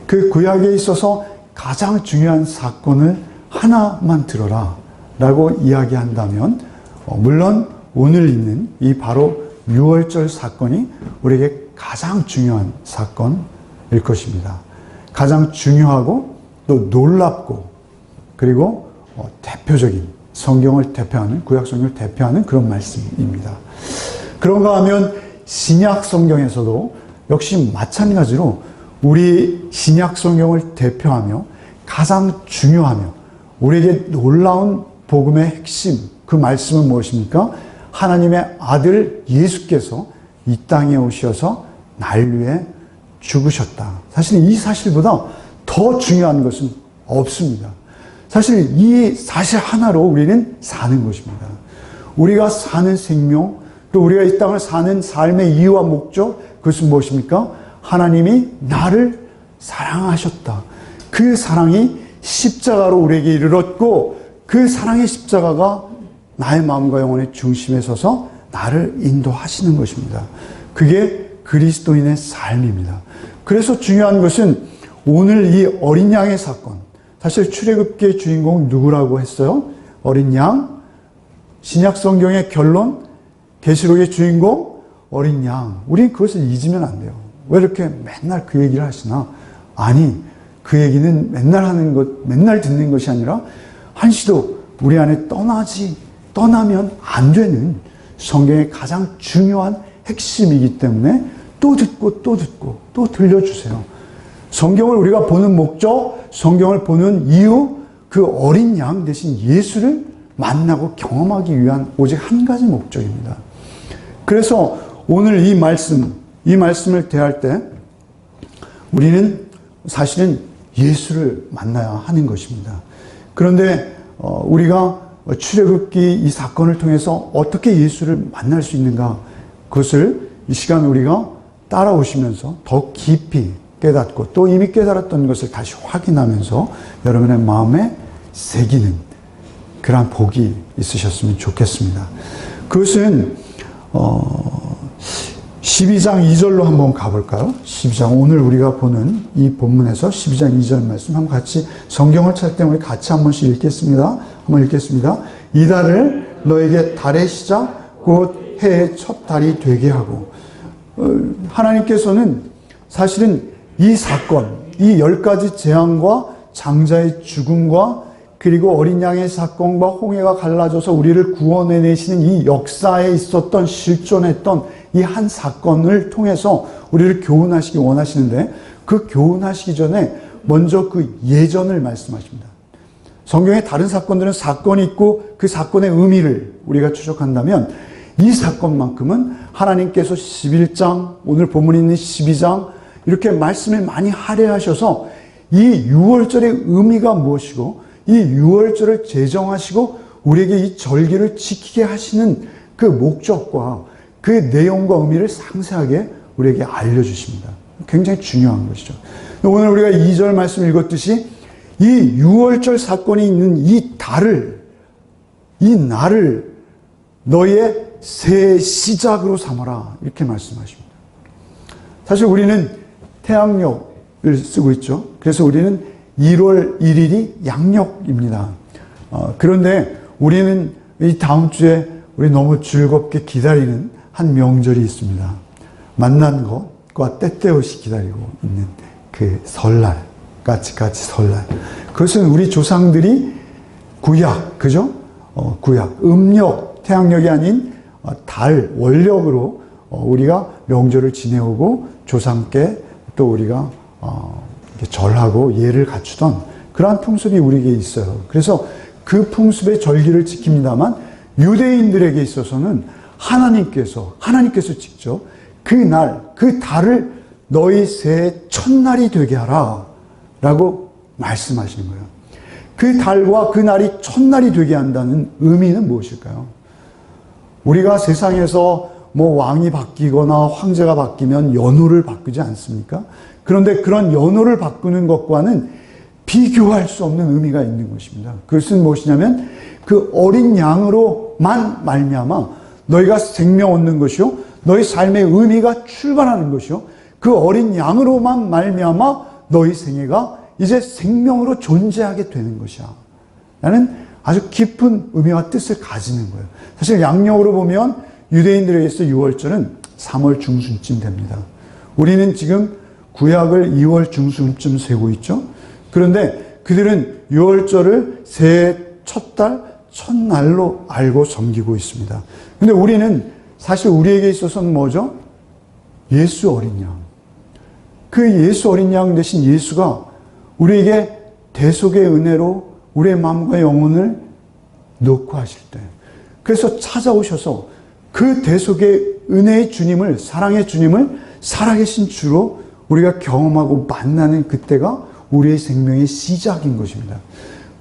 그 구약에 있어서 가장 중요한 사건을 하나만 들어라 라고 이야기한다면 물론 오늘 있는 이 바로 유월절 사건이 우리에게 가장 중요한 사건일 것입니다. 가장 중요하고 또 놀랍고 그리고 대표적인 성경을 대표하는, 구약 성경을 대표하는 그런 말씀입니다. 그런가 하면 신약 성경에서도 역시 마찬가지로 우리 신약 성경을 대표하며 가장 중요하며 우리에게 놀라운 복음의 핵심, 그 말씀은 무엇입니까? 하나님의 아들 예수께서 이 땅에 오셔서 날 위해 죽으셨다. 사실 이 사실보다 더 중요한 것은 없습니다. 사실 이 사실 하나로 우리는 사는 것입니다. 우리가 사는 생명, 또 우리가 이 땅을 사는 삶의 이유와 목적, 그것은 무엇입니까? 하나님이 나를 사랑하셨다. 그 사랑이 십자가로 우리에게 이르렀고 그 사랑의 십자가가 나의 마음과 영혼의 중심에 서서 나를 인도하시는 것입니다. 그게 그리스도인의 삶입니다. 그래서 중요한 것은 오늘 이 어린 양의 사건, 사실 출애굽기의 주인공 누구라고 했어요? 어린 양. 신약 성경의 결론, 계시록의 주인공 어린 양. 우린 그것을 잊으면 안 돼요. 왜 이렇게 맨날 그 얘기를 하시나? 아니, 그 얘기는 맨날 하는 것, 맨날 듣는 것이 아니라 한시도 우리 안에 떠나면 안 되는 성경의 가장 중요한 핵심이기 때문에 또 듣고 또 들려주세요. 성경을 우리가 보는 목적, 성경을 보는 이유, 그 어린 양 대신 예수를 만나고 경험하기 위한 오직 한 가지 목적입니다. 그래서 오늘 이 말씀을 대할 때 우리는 사실은 예수를 만나야 하는 것입니다. 그런데 우리가 출애굽기 이 사건을 통해서 어떻게 예수를 만날 수 있는가, 그것을 이 시간 우리가 따라오시면서 더 깊이 깨닫고 또 이미 깨달았던 것을 다시 확인하면서 여러분의 마음에 새기는 그러한 복이 있으셨으면 좋겠습니다. 그것은 12장 2절로 한번 가볼까요? 12장, 오늘 우리가 보는 이 본문에서 12장 2절 말씀 한번 같이, 성경을 찾을 때 우리 같이 한 번씩 읽겠습니다. 한번 읽겠습니다. 이 달을 너에게 달의 시작 곧 해의 첫 달이 되게 하고, 하나님께서는 사실은 이 사건, 이 10가지 재앙과 장자의 죽음과 그리고 어린 양의 사건과 홍해가 갈라져서 우리를 구원해내시는 이 역사에 있었던, 실존했던 이 한 사건을 통해서 우리를 교훈하시기 원하시는데, 그 교훈하시기 전에 먼저 그 예전을 말씀하십니다. 성경의 다른 사건들은 사건이 있고 그 사건의 의미를 우리가 추적한다면 이 사건만큼은 하나님께서 11장, 오늘 본문에 있는 12장 이렇게 말씀을 많이 할애하셔서 이 유월절의 의미가 무엇이고 이 유월절을 제정하시고 우리에게 이 절기를 지키게 하시는 그 목적과 그 내용과 의미를 상세하게 우리에게 알려주십니다. 굉장히 중요한 것이죠. 오늘 우리가 2절 말씀 읽었듯이 이 유월절 사건이 있는 이 달을, 이 날을 너희의 새 시작으로 삼아라, 이렇게 말씀하십니다. 사실 우리는 태양력을 쓰고 있죠. 그래서 우리는 1월 1일이 양력입니다. 그런데 우리는 이 다음 주에 우리 너무 즐겁게 기다리는 한 명절이 있습니다. 만난 것과 때때없이 기다리고 있는 그 설날, 같이 설날. 그것은 우리 조상들이 구약, 그죠? 구약, 음력, 태양력이 아닌 달, 월력으로 우리가 명절을 지내오고 조상께 또 우리가 절하고 예를 갖추던 그러한 풍습이 우리에게 있어요. 그래서 그 풍습의 절기를 지킵니다만 유대인들에게 있어서는 하나님께서 직접 그 날, 그 달을 너희 새해 첫날이 되게 하라 라고 말씀하시는 거예요. 그 달과 그 날이 첫날이 되게 한다는 의미는 무엇일까요? 우리가 세상에서 뭐 왕이 바뀌거나 황제가 바뀌면 연호를 바꾸지 않습니까? 그런데 그런 연호를 바꾸는 것과는 비교할 수 없는 의미가 있는 것입니다. 그것은 무엇이냐면 그 어린 양으로만 말미암아 너희가 생명 얻는 것이요, 너희 삶의 의미가 출발하는 것이요, 그 어린 양으로만 말미암아 너희 생애가 이제 생명으로 존재하게 되는 것이야. 라는 아주 깊은 의미와 뜻을 가지는 거예요. 사실 양력으로 보면 유대인들에게서 6월절은 3월 중순쯤 됩니다. 우리는 지금 구약을 2월 중순쯤 세고 있죠. 그런데 그들은 6월절을 새해 첫 달, 첫날로 알고 섬기고 있습니다. 근데 우리는 사실 우리에게 있어서는 뭐죠? 예수 어린 양. 그 예수 어린 양 대신 예수가 우리에게 대속의 은혜로 우리의 마음과 영혼을 놓고 하실 때, 그래서 찾아오셔서 그 대속의 은혜의 주님을, 사랑의 주님을 살아계신 주로 우리가 경험하고 만나는 그때가 우리의 생명의 시작인 것입니다.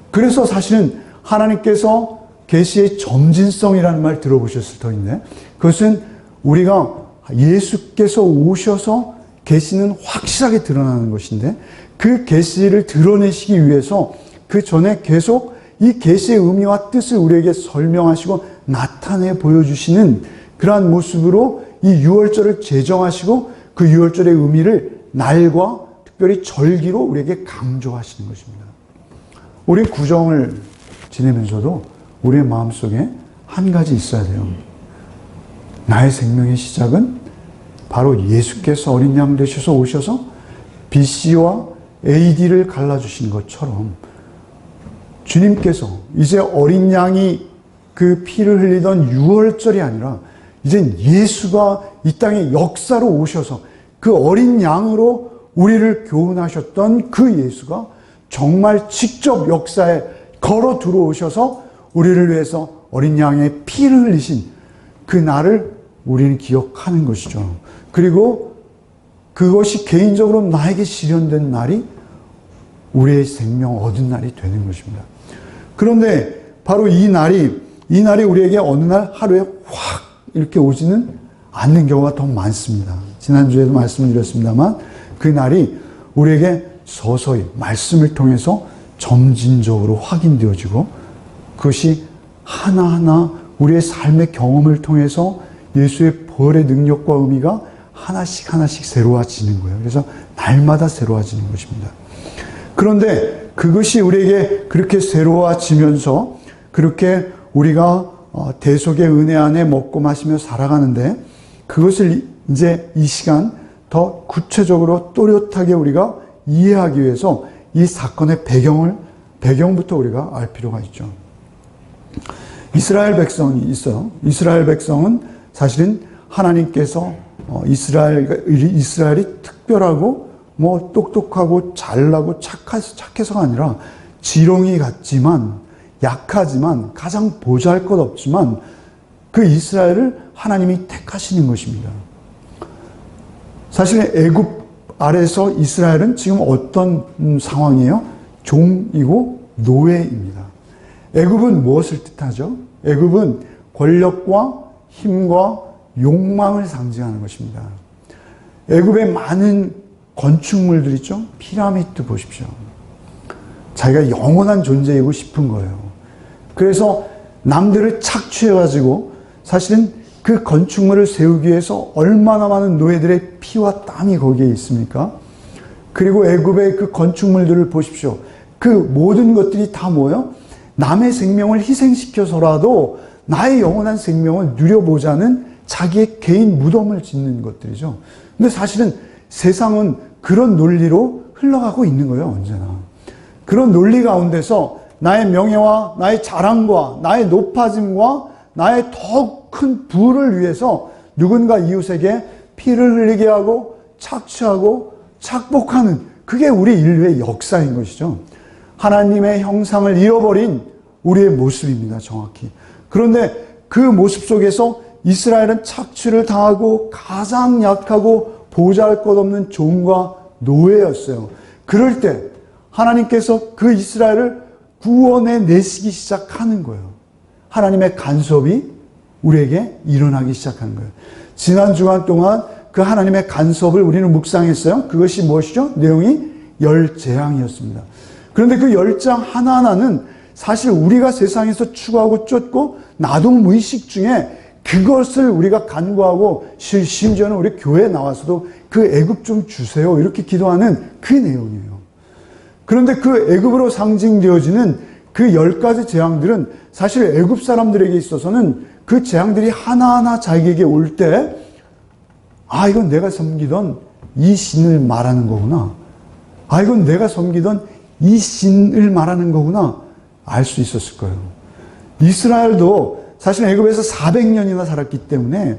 그래서 사실은 하나님께서 계시의 점진성이라는 말 들어보셨을 터인데, 그것은 우리가 예수께서 오셔서 계시는 확실하게 드러나는 것인데, 그 계시를 드러내시기 위해서 그 전에 계속 이 계시의 의미와 뜻을 우리에게 설명하시고 나타내 보여주시는 그러한 모습으로 이 유월절을 제정하시고 그 유월절의 의미를 날과 특별히 절기로 우리에게 강조하시는 것입니다. 우리 구정을 지내면서도 우리의 마음속에 한 가지 있어야 돼요. 나의 생명의 시작은 바로 예수께서 어린 양 되셔서 오셔서 BC와 AD를 갈라주신 것처럼 주님께서 이제 어린 양이 그 피를 흘리던 유월절이 아니라 이젠 예수가 이 땅에 역사로 오셔서 그 어린 양으로 우리를 교훈하셨던 그 예수가 정말 직접 역사에 걸어 들어오셔서 우리를 위해서 어린 양의 피를 흘리신 그 날을 우리는 기억하는 것이죠. 그리고 그것이 개인적으로 나에게 실현된 날이 우리의 생명 얻은 날이 되는 것입니다. 그런데 바로 이 날이 우리에게 어느 날 하루에 확 이렇게 오지는 않는 경우가 더 많습니다. 지난주에도 말씀을 드렸습니다만 그 날이 우리에게 서서히 말씀을 통해서 점진적으로 확인되어지고 그것이 하나하나 우리의 삶의 경험을 통해서 예수의 부활의 능력과 의미가 하나씩 새로워지는 거예요. 그래서 날마다 새로워지는 것입니다. 그런데 그것이 우리에게 그렇게 새로워지면서 그렇게 우리가 대속의 은혜 안에 먹고 마시며 살아가는데 그것을 이제 이 시간 더 구체적으로 또렷하게 우리가 이해하기 위해서 이 사건의 배경부터 우리가 알 필요가 있죠. 이스라엘 백성이 있어요. 이스라엘 백성은 사실은 하나님께서 이스라엘이 특별하고 뭐 똑똑하고 잘나고 착해서가 아니라 지렁이 같지만 약하지만 가장 보잘것없지만 그 이스라엘을 하나님이 택하시는 것입니다. 사실 애굽 아래서 이스라엘은 지금 어떤 상황이에요? 종이고 노예입니다. 애굽은 무엇을 뜻하죠? 애굽은 권력과 힘과 욕망을 상징하는 것입니다. 애굽의 많은 건축물들 있죠? 피라미드 보십시오. 자기가 영원한 존재이고 싶은 거예요. 그래서 남들을 착취해가지고 사실은 그 건축물을 세우기 위해서 얼마나 많은 노예들의 피와 땀이 거기에 있습니까? 그리고 애굽의 그 건축물들을 보십시오. 그 모든 것들이 다 뭐예요? 남의 생명을 희생시켜서라도 나의 영원한 생명을 누려보자는 자기의 개인 무덤을 짓는 것들이죠. 근데 사실은 세상은 그런 논리로 흘러가고 있는 거예요, 언제나. 그런 논리 가운데서 나의 명예와 나의 자랑과 나의 높아짐과 나의 더 큰 부를 위해서 누군가 이웃에게 피를 흘리게 하고 착취하고 착복하는 그게 우리 인류의 역사인 것이죠. 하나님의 형상을 잃어버린 우리의 모습입니다, 정확히. 그런데 그 모습 속에서 이스라엘은 착취를 당하고 가장 약하고 보잘것없는 종과 노예였어요. 그럴 때 하나님께서 그 이스라엘을 구원해 내시기 시작하는 거예요. 하나님의 간섭이 우리에게 일어나기 시작하는 거예요. 지난 주간 동안 그 하나님의 간섭을 우리는 묵상했어요. 그것이 무엇이죠? 내용이 10재앙이었습니다. 그런데 그 10재앙 하나하나는 사실 우리가 세상에서 추구하고 쫓고 나도 무의식 중에 그것을 우리가 간구하고 심지어는 우리 교회에 나와서도 그 애굽 좀 주세요 이렇게 기도하는 그 내용이에요. 그런데 그 애굽으로 상징되어지는 그 10가지 재앙들은 사실 애굽 사람들에게 있어서는 그 재앙들이 하나하나 자기에게 올 때 아, 이건 내가 섬기던 이 신을 말하는 거구나. 아, 이건 내가 섬기던 이 신을 말하는 거구나. 알 수 있었을 거예요. 이스라엘도 사실 애굽에서 400년이나 살았기 때문에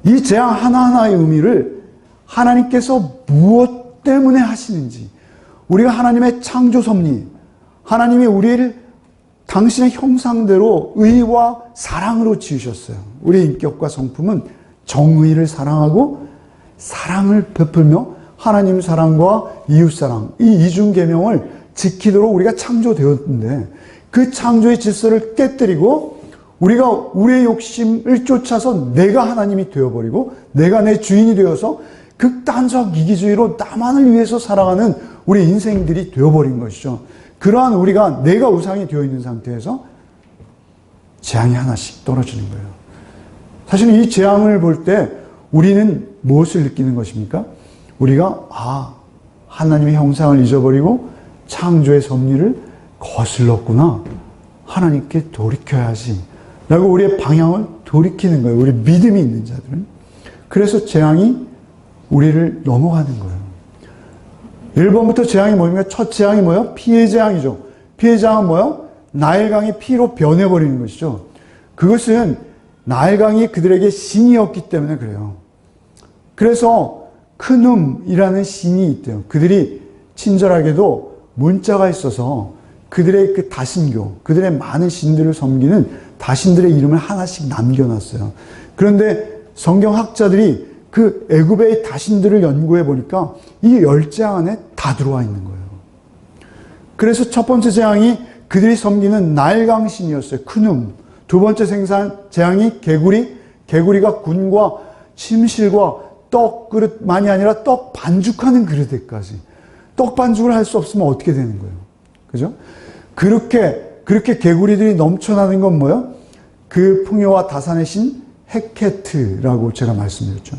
이 재앙 하나하나의 의미를 하나님께서 무엇 때문에 하시는지, 우리가 하나님의 창조 섭리, 하나님이 우리를 당신의 형상대로 의와 사랑으로 지으셨어요. 우리의 인격과 성품은 정의를 사랑하고 사랑을 베풀며 하나님 사랑과 이웃 사랑, 이 이중 계명을 지키도록 우리가 창조되었는데 그 창조의 질서를 깨뜨리고 우리가 우리의 욕심을 쫓아서 내가 하나님이 되어버리고 내가 내 주인이 되어서 극단적 이기주의로 나만을 위해서 살아가는 우리 인생들이 되어버린 것이죠. 그러한 우리가 내가 우상이 되어 있는 상태에서 재앙이 하나씩 떨어지는 거예요. 사실 이 재앙을 볼 때 우리는 무엇을 느끼는 것입니까? 우리가 하나님의 형상을 잊어버리고 창조의 섭리를 거슬렀구나. 하나님께 돌이켜야지 라고 우리의 방향을 돌이키는 거예요. 우리 믿음이 있는 자들은. 그래서 재앙이 우리를 넘어가는 거예요. 1번부터 재앙이 뭡니까? 첫 재앙이 뭐예요? 피해 재앙이죠. 피해 재앙은 뭐예요? 나일강이 피로 변해버리는 것이죠. 그것은 나일강이 그들에게 신이었기 때문에 그래요. 그래서 크눔이라는 신이 있대요. 그들이 친절하게도 문자가 있어서 그들의 그 다신교, 그들의 많은 신들을 섬기는 다신들의 이름을 하나씩 남겨놨어요. 그런데 성경학자들이 그 애굽의 다신들을 연구해 보니까 이 10재앙 안에 다 들어와 있는 거예요. 그래서 첫 번째 재앙이 그들이 섬기는 나일강 신이었어요. 크눔. 두 번째 재앙이 개구리. 개구리가 군과 침실과 떡 그릇만이 아니라 떡 반죽하는 그릇에까지. 떡 반죽을 할 수 없으면 어떻게 되는 거예요? 그죠? 그렇게 개구리들이 넘쳐나는 건 뭐예요? 그 풍요와 다산의 신 헤케트라고 제가 말씀드렸죠.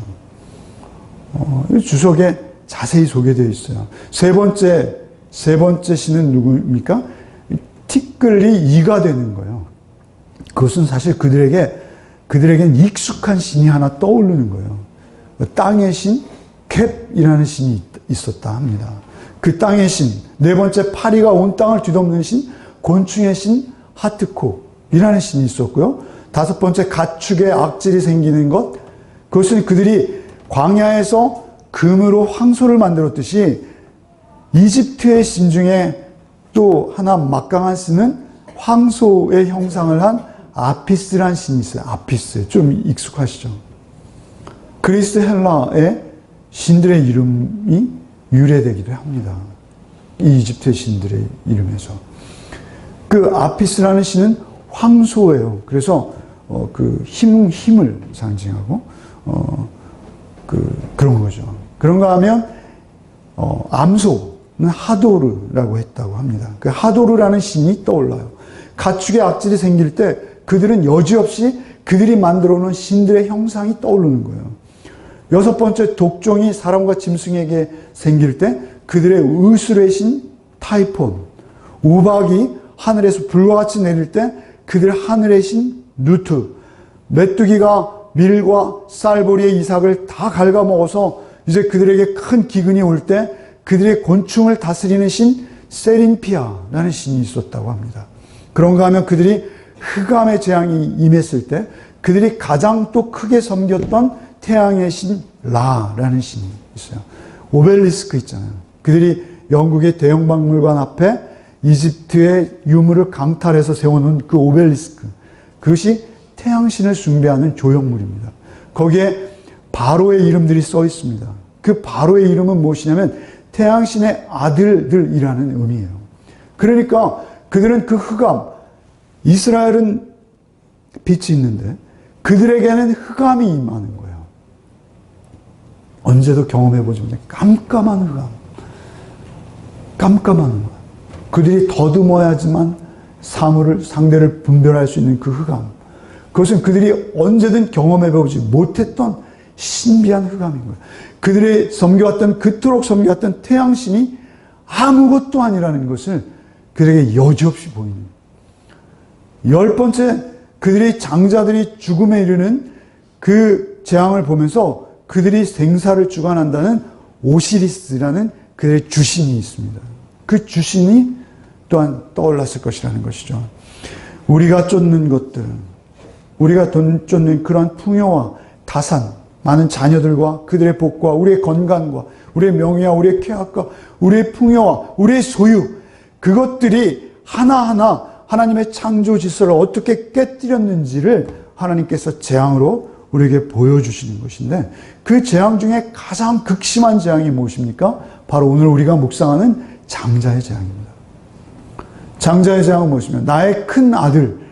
주석에 자세히 소개되어 있어요. 세 번째 신은 누구입니까? 티끌이 이가 되는 거예요. 그것은 사실 그들에겐 익숙한 신이 하나 떠오르는 거예요. 땅의 신 캡이라는 신이 있었다 합니다. 그 땅의 신, 네 번째 파리가 온 땅을 뒤덮는 신, 곤충의 신 하트콥이라는 신이 있었고요. 다섯 번째 가축의 악질이 생기는 것, 그것은 그들이 광야에서 금으로 황소를 만들었듯이 이집트의 신 중에 또 하나 막강한 신은 황소의 형상을 한 아피스라는 신이 있어요. 아피스. 좀 익숙하시죠? 그리스 헬라의 신들의 이름이 유래되기도 합니다. 이 이집트의 신들의 이름에서. 그 아피스라는 신은 황소예요. 그래서 그 힘을 상징하고 그런 거죠. 그런가 하면 암소는 하도르라고 했다고 합니다. 그 하도르라는 신이 떠올라요. 가축의 악질이 생길 때 그들은 여지없이 그들이 만들어 놓은 신들의 형상이 떠오르는 거예요. 여섯 번째 독종이 사람과 짐승에게 생길 때 그들의 의술의 신 타이폰, 우박이 하늘에서 불과 같이 내릴 때 그들 하늘의 신 누트, 메뚜기가 밀과 쌀보리의 이삭을 다 갉아먹어서 이제 그들에게 큰 기근이 올 때 그들의 곤충을 다스리는 신 세린피아라는 신이 있었다고 합니다. 그런가 하면 그들이 흑암의 재앙이 임했을 때 그들이 가장 또 크게 섬겼던 태양의 신 라라는 신이 있어요. 오벨리스크 있잖아요. 그들이 영국의 대형 박물관 앞에 이집트의 유물을 강탈해서 세워놓은 그 오벨리스크, 그것이 태양신을 숭배하는 조형물입니다. 거기에 바로의 이름들이 써 있습니다. 그 바로의 이름은 무엇이냐면 태양신의 아들들이라는 의미예요. 그러니까 그들은 그 흑암, 이스라엘은 빛이 있는데 그들에게는 흑암이 임하는 거예요. 언제도 경험해보지 못한 깜깜한 흑암. 깜깜한 흑암. 그들이 더듬어야지만 상대를 분별할 수 있는 그 흑암. 그것은 그들이 언제든 경험해보지 못했던 신비한 흑암인 거예요. 그들이 섬겨왔던, 그토록 섬겨왔던 태양신이 아무것도 아니라는 것을 그들에게 여지없이 보이는 거예요. 10번째, 그들의 장자들이 죽음에 이르는 그 재앙을 보면서 그들이 생사를 주관한다는 오시리스라는 그들의 주신이 있습니다. 그 주신이 또한 떠올랐을 것이라는 것이죠. 우리가 쫓는 것들, 우리가 쫓는 그러한 풍요와 다산, 많은 자녀들과 그들의 복과 우리의 건강과 우리의 명예와 우리의 쾌락과 우리의 풍요와 우리의 소유, 그것들이 하나하나 하나님의 창조 질서를 어떻게 깨뜨렸는지를 하나님께서 재앙으로 우리에게 보여주시는 것인데, 그 재앙 중에 가장 극심한 재앙이 무엇입니까? 바로 오늘 우리가 묵상하는 장자의 재앙입니다. 장자의 재앙은 무엇이냐면 나의 큰 아들,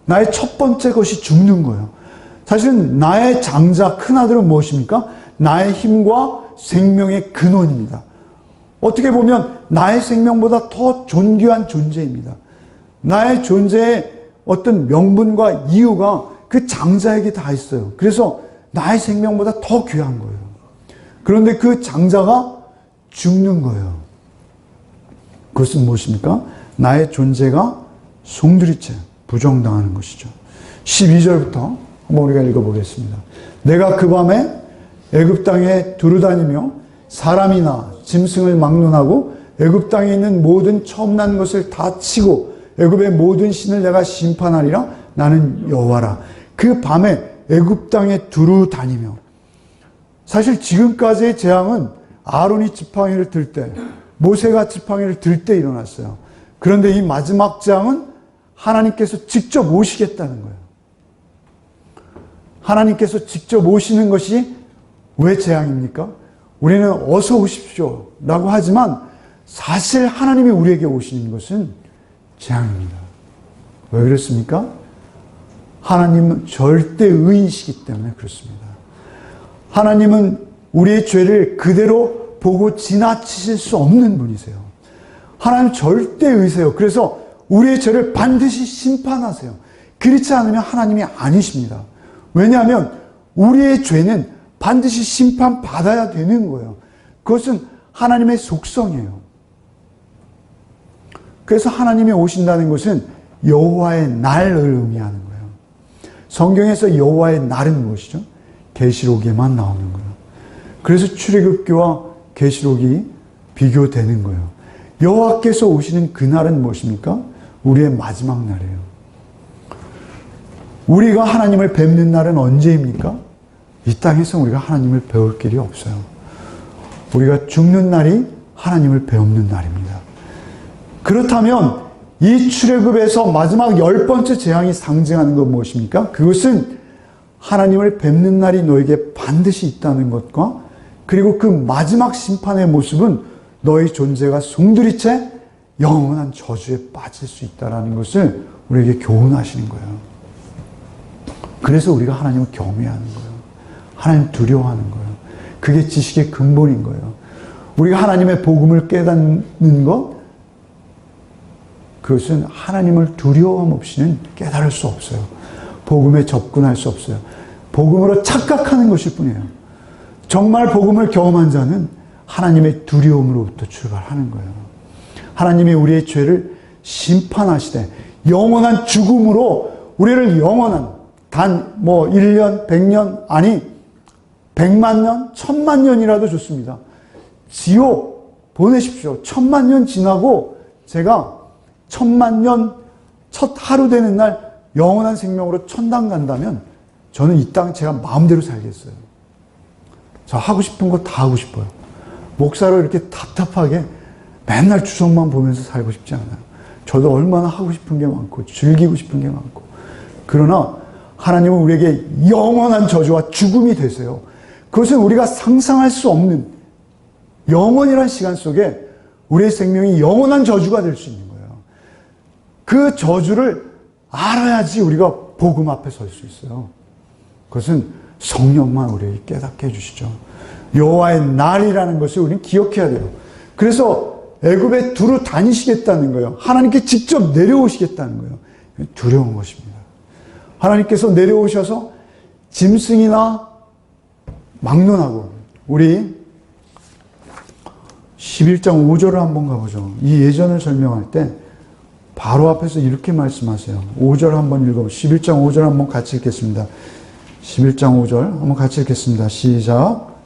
나의 첫 번째 것이 죽는 거예요. 사실은 나의 장자, 큰 아들은 무엇입니까? 나의 힘과 생명의 근원입니다. 어떻게 보면 나의 생명보다 더 존귀한 존재입니다. 나의 존재의 어떤 명분과 이유가 그 장자에게 다 있어요. 그래서 나의 생명보다 더 귀한 거예요. 그런데 그 장자가 죽는 거예요. 그것은 무엇입니까? 나의 존재가 송두리째 부정당하는 것이죠. 12절부터 한번 우리가 읽어보겠습니다. 내가 그 밤에 애굽 땅에 두루다니며 사람이나 짐승을 막론하고 애굽 땅에 있는 모든 처음 난 것을 다 치고 애굽의 모든 신을 내가 심판하리라. 나는 여호와라. 그 밤에 애굽 땅에 두루 다니며, 사실 지금까지의 재앙은 아론이 지팡이를 들 때, 모세가 지팡이를 들 때 일어났어요. 그런데 이 마지막 재앙은 하나님께서 직접 오시겠다는 거예요. 하나님께서 직접 오시는 것이 왜 재앙입니까? 우리는 어서 오십시오 라고 하지만 사실 하나님이 우리에게 오시는 것은 재앙입니다. 왜 그렇습니까? 하나님은 절대의이시기 때문에 그렇습니다. 하나님은 우리의 죄를 그대로 보고 지나치실 수 없는 분이세요. 하나님 절대의세요. 그래서 우리의 죄를 반드시 심판하세요. 그렇지 않으면 하나님이 아니십니다. 왜냐하면 우리의 죄는 반드시 심판받아야 되는 거예요. 그것은 하나님의 속성이에요. 그래서 하나님이 오신다는 것은 여호와의 날을 의미하는 거예요. 성경에서 여호와의 날은 무엇이죠? 계시록에만 나오는 거예요. 그래서 출애굽기와 계시록이 비교되는 거예요. 여호와께서 오시는 그날은 무엇입니까? 우리의 마지막 날이에요. 우리가 하나님을 뵙는 날은 언제입니까? 이 땅에서 우리가 하나님을 배울 길이 없어요. 우리가 죽는 날이 하나님을 배우는 날입니다. 그렇다면 이 출애굽에서 마지막 10번째 재앙이 상징하는 건 무엇입니까? 그것은 하나님을 뵙는 날이 너에게 반드시 있다는 것과, 그리고 그 마지막 심판의 모습은 너의 존재가 송두리째 영원한 저주에 빠질 수 있다는 것을 우리에게 교훈하시는 거예요. 그래서 우리가 하나님을 경외하는 거예요. 하나님 두려워하는 거예요. 그게 지식의 근본인 거예요. 우리가 하나님의 복음을 깨닫는 것, 그것은 하나님을 두려움 없이는 깨달을 수 없어요. 복음에 접근할 수 없어요. 복음으로 착각하는 것일 뿐이에요. 정말 복음을 경험한 자는 하나님의 두려움으로부터 출발하는 거예요. 하나님이 우리의 죄를 심판하시되 영원한 죽음으로 우리를 영원한 단 1년, 100년, 아니 100만 년, 1000만 년이라도 좋습니다. 지옥 보내십시오. 1000만 년 지나고 제가 1000만 년 첫 하루 되는 날 영원한 생명으로 천당 간다면 저는 이 땅 제가 마음대로 살겠어요. 저 하고 싶은 거 다 하고 싶어요. 목사로 이렇게 답답하게 맨날 주석만 보면서 살고 싶지 않아요. 저도 얼마나 하고 싶은 게 많고 즐기고 싶은 게 많고. 그러나 하나님은 우리에게 영원한 저주와 죽음이 되세요. 그것은 우리가 상상할 수 없는 영원이라는 시간 속에 우리의 생명이 영원한 저주가 될 수 있는 거예요. 그 저주를 알아야지 우리가 복음 앞에 설 수 있어요. 그것은 성령만 우리에게 깨닫게 해주시죠. 여호와의 날이라는 것을 우리는 기억해야 돼요. 그래서 애굽에 두루 다니시겠다는 거예요. 하나님께 직접 내려오시겠다는 거예요. 두려운 것입니다. 하나님께서 내려오셔서 짐승이나 막론하고, 우리 11장 5절을 한번 가보죠. 이 예전을 설명할 때 바로 앞에서 이렇게 말씀하세요. 5절 한번 읽어보죠. 11장 5절 한번 같이 읽겠습니다. 11장 5절 한번 같이 읽겠습니다. 시작.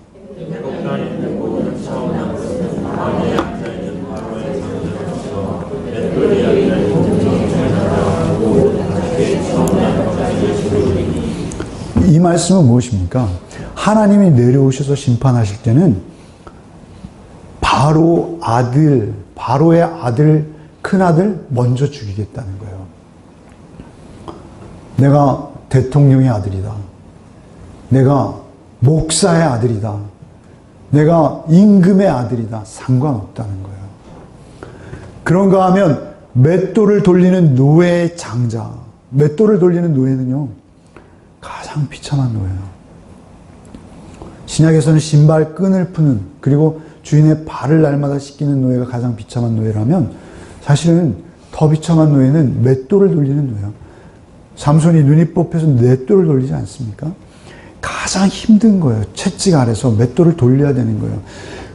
이 말씀은 무엇입니까? 하나님이 내려오셔서 심판하실 때는 바로의 아들, 큰아들 먼저 죽이겠다는 거예요. 내가 대통령의 아들이다. 내가 목사의 아들이다. 내가 임금의 아들이다. 상관없다는 거예요. 그런가 하면 맷돌을 돌리는 노예의 장자. 맷돌을 돌리는 노예는요, 가장 비참한 노예예요. 신약에서는 신발 끈을 푸는, 그리고 주인의 발을 날마다 씻기는 노예가 가장 비참한 노예라면, 사실은 더 비참한 노예는 맷돌을 돌리는 노예예요. 삼손이 눈이 뽑혀서 맷돌을 돌리지 않습니까? 가장 힘든 거예요. 채찍 아래서 맷돌을 돌려야 되는 거예요.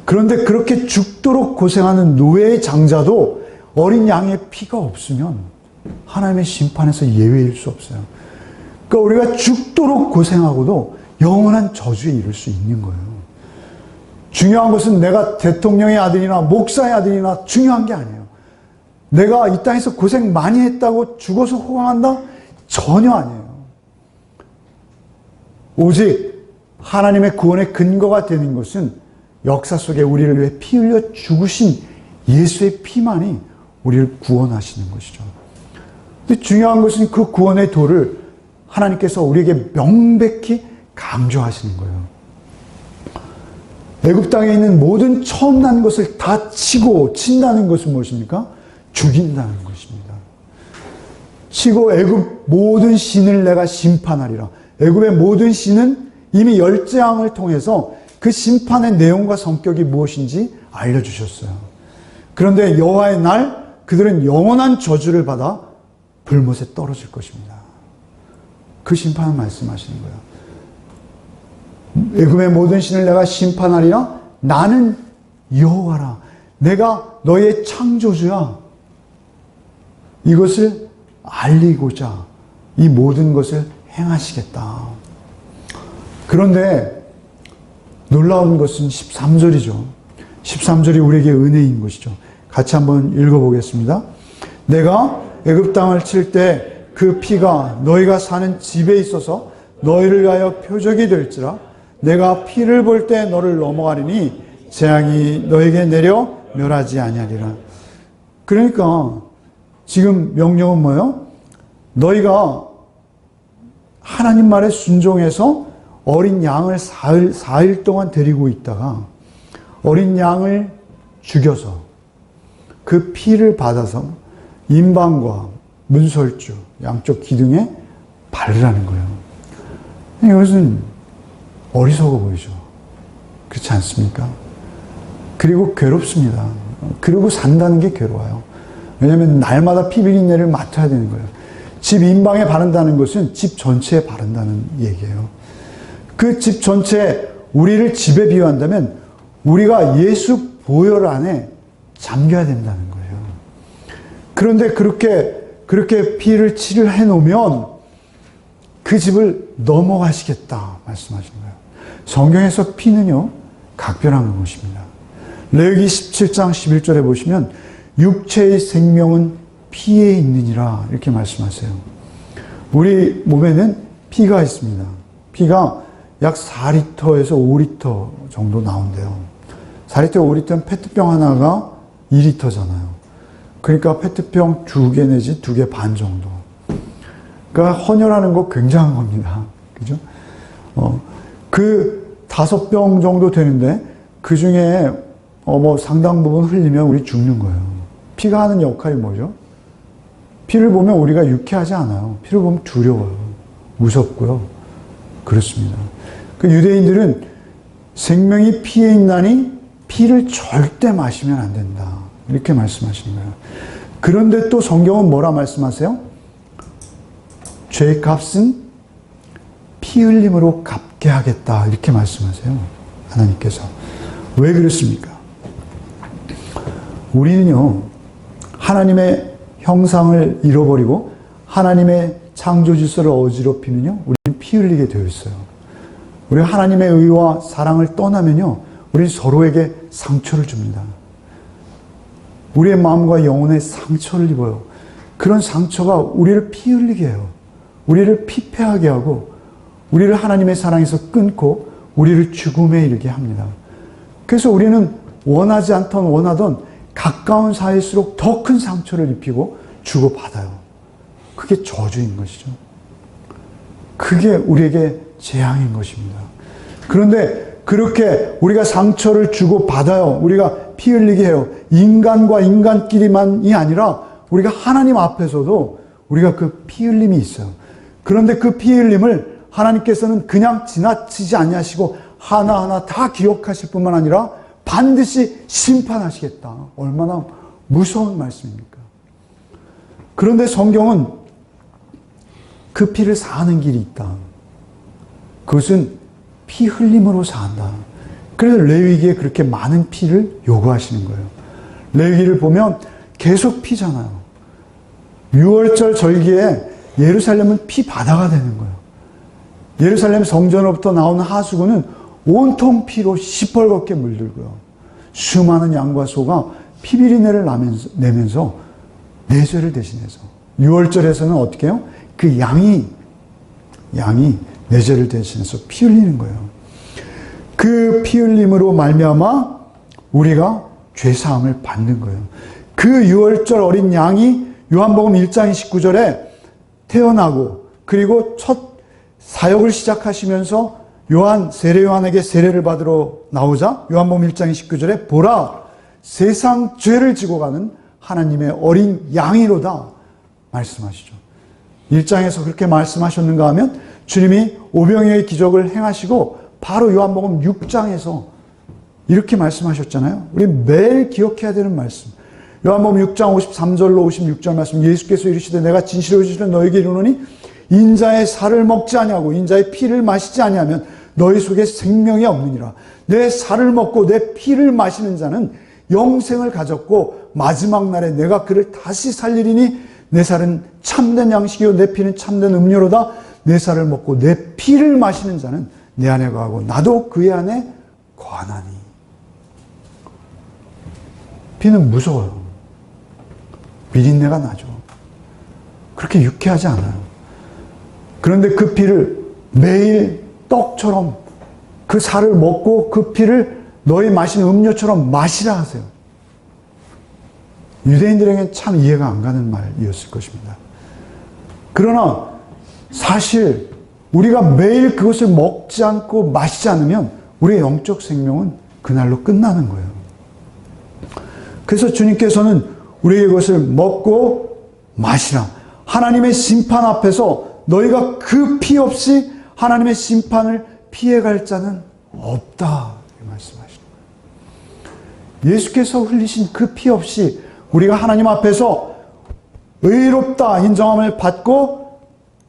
그런데 그렇게 죽도록 고생하는 노예의 장자도 어린 양의 피가 없으면 하나님의 심판에서 예외일 수 없어요. 그러니까 우리가 죽도록 고생하고도 영원한 저주에 이를 수 있는 거예요. 중요한 것은 내가 대통령의 아들이나 목사의 아들이나 중요한 게 아니에요. 내가 이 땅에서 고생 많이 했다고 죽어서 호강한다? 전혀 아니에요. 오직 하나님의 구원의 근거가 되는 것은 역사 속에 우리를 위해 피 흘려 죽으신 예수의 피만이 우리를 구원하시는 것이죠. 근데 중요한 것은 그 구원의 도를 하나님께서 우리에게 명백히 강조하시는 거예요. 애굽 땅에 있는 모든 처음 난 것을 다 친다는 것은 무엇입니까? 죽인다는 것입니다. 치고 애굽 모든 신을 내가 심판하리라. 애굽의 모든 신은 이미 열재앙을 통해서 그 심판의 내용과 성격이 무엇인지 알려주셨어요. 그런데 여호와의 날 그들은 영원한 저주를 받아 불못에 떨어질 것입니다. 그 심판을 말씀하시는 거예요. 애굽의 모든 신을 내가 심판하리라. 나는 여호와라. 내가 너의 창조주야. 이것을 알리고자 이 모든 것을 행하시겠다. 그런데 놀라운 것은 13절이죠. 13절이 우리에게 은혜인 것이죠. 같이 한번 읽어보겠습니다. 내가 애굽 땅을 칠 때 그 피가 너희가 사는 집에 있어서 너희를 위하여 표적이 될지라. 내가 피를 볼 때 너를 넘어가리니 재앙이 너에게 내려 멸하지 아니하리라. 그러니까 지금 명령은 뭐예요? 너희가 하나님 말에 순종해서 어린 양을 4일 동안 데리고 있다가 어린 양을 죽여서 그 피를 받아서 임방과 문설주 양쪽 기둥에 바르라는 거예요. 이것은 어리석어 보이죠. 그렇지 않습니까? 그리고 괴롭습니다. 그리고 산다는 게 괴로워요. 왜냐하면 날마다 피비린내를 맡아야 되는 거예요. 집 임방에 바른다는 것은 집 전체에 바른다는 얘기예요. 그 집 전체에 우리를 집에 비유한다면 우리가 예수 보혈 안에 잠겨야 된다는 거예요. 그런데 그렇게 피를 치료해 놓으면 그 집을 넘어가시겠다 말씀하시는 거예요. 성경에서 피는요, 각별한 것입니다. 레위기 17장 11절에 보시면 육체의 생명은 피에 있느니라 이렇게 말씀하세요. 우리 몸에는 피가 있습니다. 피가 약 4리터에서 5리터 정도 나온대요. 4리터, 5리터는 페트병 하나가 2리터잖아요. 그러니까 페트병 2개 내지 2개 반 정도. 그러니까 헌혈하는 거 굉장한 겁니다. 그죠? 그 5병 정도 되는데 그 중에 상당 부분 흘리면 우리 죽는 거예요. 피가 하는 역할이 뭐죠? 피를 보면 우리가 유쾌하지 않아요. 피를 보면 두려워요. 무섭고요. 그렇습니다. 그 유대인들은 생명이 피에 있나니 피를 절대 마시면 안 된다. 이렇게 말씀하시는 거예요. 그런데 또 성경은 뭐라 말씀하세요? 죄의 값은 피 흘림으로 갚게 하겠다. 이렇게 말씀하세요. 하나님께서. 왜 그렇습니까? 우리는요, 하나님의 형상을 잃어버리고 하나님의 창조 질서를 어지럽히면요, 우리는 피 흘리게 되어 있어요. 우리가 하나님의 의와 사랑을 떠나면요, 우리는 서로에게 상처를 줍니다. 우리의 마음과 영혼에 상처를 입어요. 그런 상처가 우리를 피 흘리게 해요. 우리를 피폐하게 하고 우리를 하나님의 사랑에서 끊고 우리를 죽음에 이르게 합니다. 그래서 우리는 원하지 않던 원하던 가까운 사이일수록 더 큰 상처를 입히고 주고받아요. 그게 저주인 것이죠. 그게 우리에게 재앙인 것입니다. 그런데 그렇게 우리가 상처를 주고받아요. 우리가 피 흘리게 해요. 인간과 인간끼리만이 아니라 우리가 하나님 앞에서도 우리가 그 피 흘림이 있어요. 그런데 그 피 흘림을 하나님께서는 그냥 지나치지 아니하시고 하나하나 다 기억하실 뿐만 아니라 반드시 심판하시겠다. 얼마나 무서운 말씀입니까? 그런데 성경은 그 피를 사하는 길이 있다. 그것은 피 흘림으로 사한다. 그래서 레위기에 그렇게 많은 피를 요구하시는 거예요. 레위기를 보면 계속 피잖아요. 6월절 절기에 예루살렘은 피 바다가 되는 거예요. 예루살렘 성전으로부터 나오는 하수구는 온통 피로 시뻘겋게 물들고요. 수많은 양과 소가 피비린내를 내면서 내 죄를 대신해서 6월절에서는 어떻게 해요? 그 양이 내 죄를 대신해서 피 흘리는 거예요. 그 피 흘림으로 말미암아 우리가 죄 사함을 받는 거예요. 그 6월절 어린 양이 요한복음 1장 29절에 태어나고 그리고 첫 사역을 시작하시면서 세례 요한에게 세례를 받으러 나오자 요한복음 1장 29절에 보라 세상 죄를 지고 가는 하나님의 어린 양이로다 말씀하시죠. 1장에서 그렇게 말씀하셨는가 하면 주님이 오병이어의 기적을 행하시고 바로 요한복음 6장에서 이렇게 말씀하셨잖아요. 우리 매일 기억해야 되는 말씀. 요한복음 6장 53절로 56절 말씀. 예수께서 이르시되 내가 진실로 진실로 너에게 이르노니 인자의 살을 먹지 아니하고 인자의 피를 마시지 아니하면 너희 속에 생명이 없느니라. 내 살을 먹고 내 피를 마시는 자는 영생을 가졌고 마지막 날에 내가 그를 다시 살리리니 내 살은 참된 양식이요 내 피는 참된 음료로다. 내 살을 먹고 내 피를 마시는 자는 내 안에 거하고 나도 그의 안에 거하나니. 피는 무서워요. 비린내가 나죠. 그렇게 유쾌하지 않아요. 그런데 그 피를 매일 떡처럼 그 살을 먹고 그 피를 너희 마시는 음료처럼 마시라 하세요. 유대인들에게는 참 이해가 안 가는 말이었을 것입니다. 그러나 사실 우리가 매일 그것을 먹지 않고 마시지 않으면 우리의 영적 생명은 그날로 끝나는 거예요. 그래서 주님께서는 우리에게 그것을 먹고 마시라. 하나님의 심판 앞에서 너희가 그 피 없이 하나님의 심판을 피해갈 자는 없다. 말씀하시는 거예요. 예수께서 흘리신 그 피 없이 우리가 하나님 앞에서 의롭다 인정함을 받고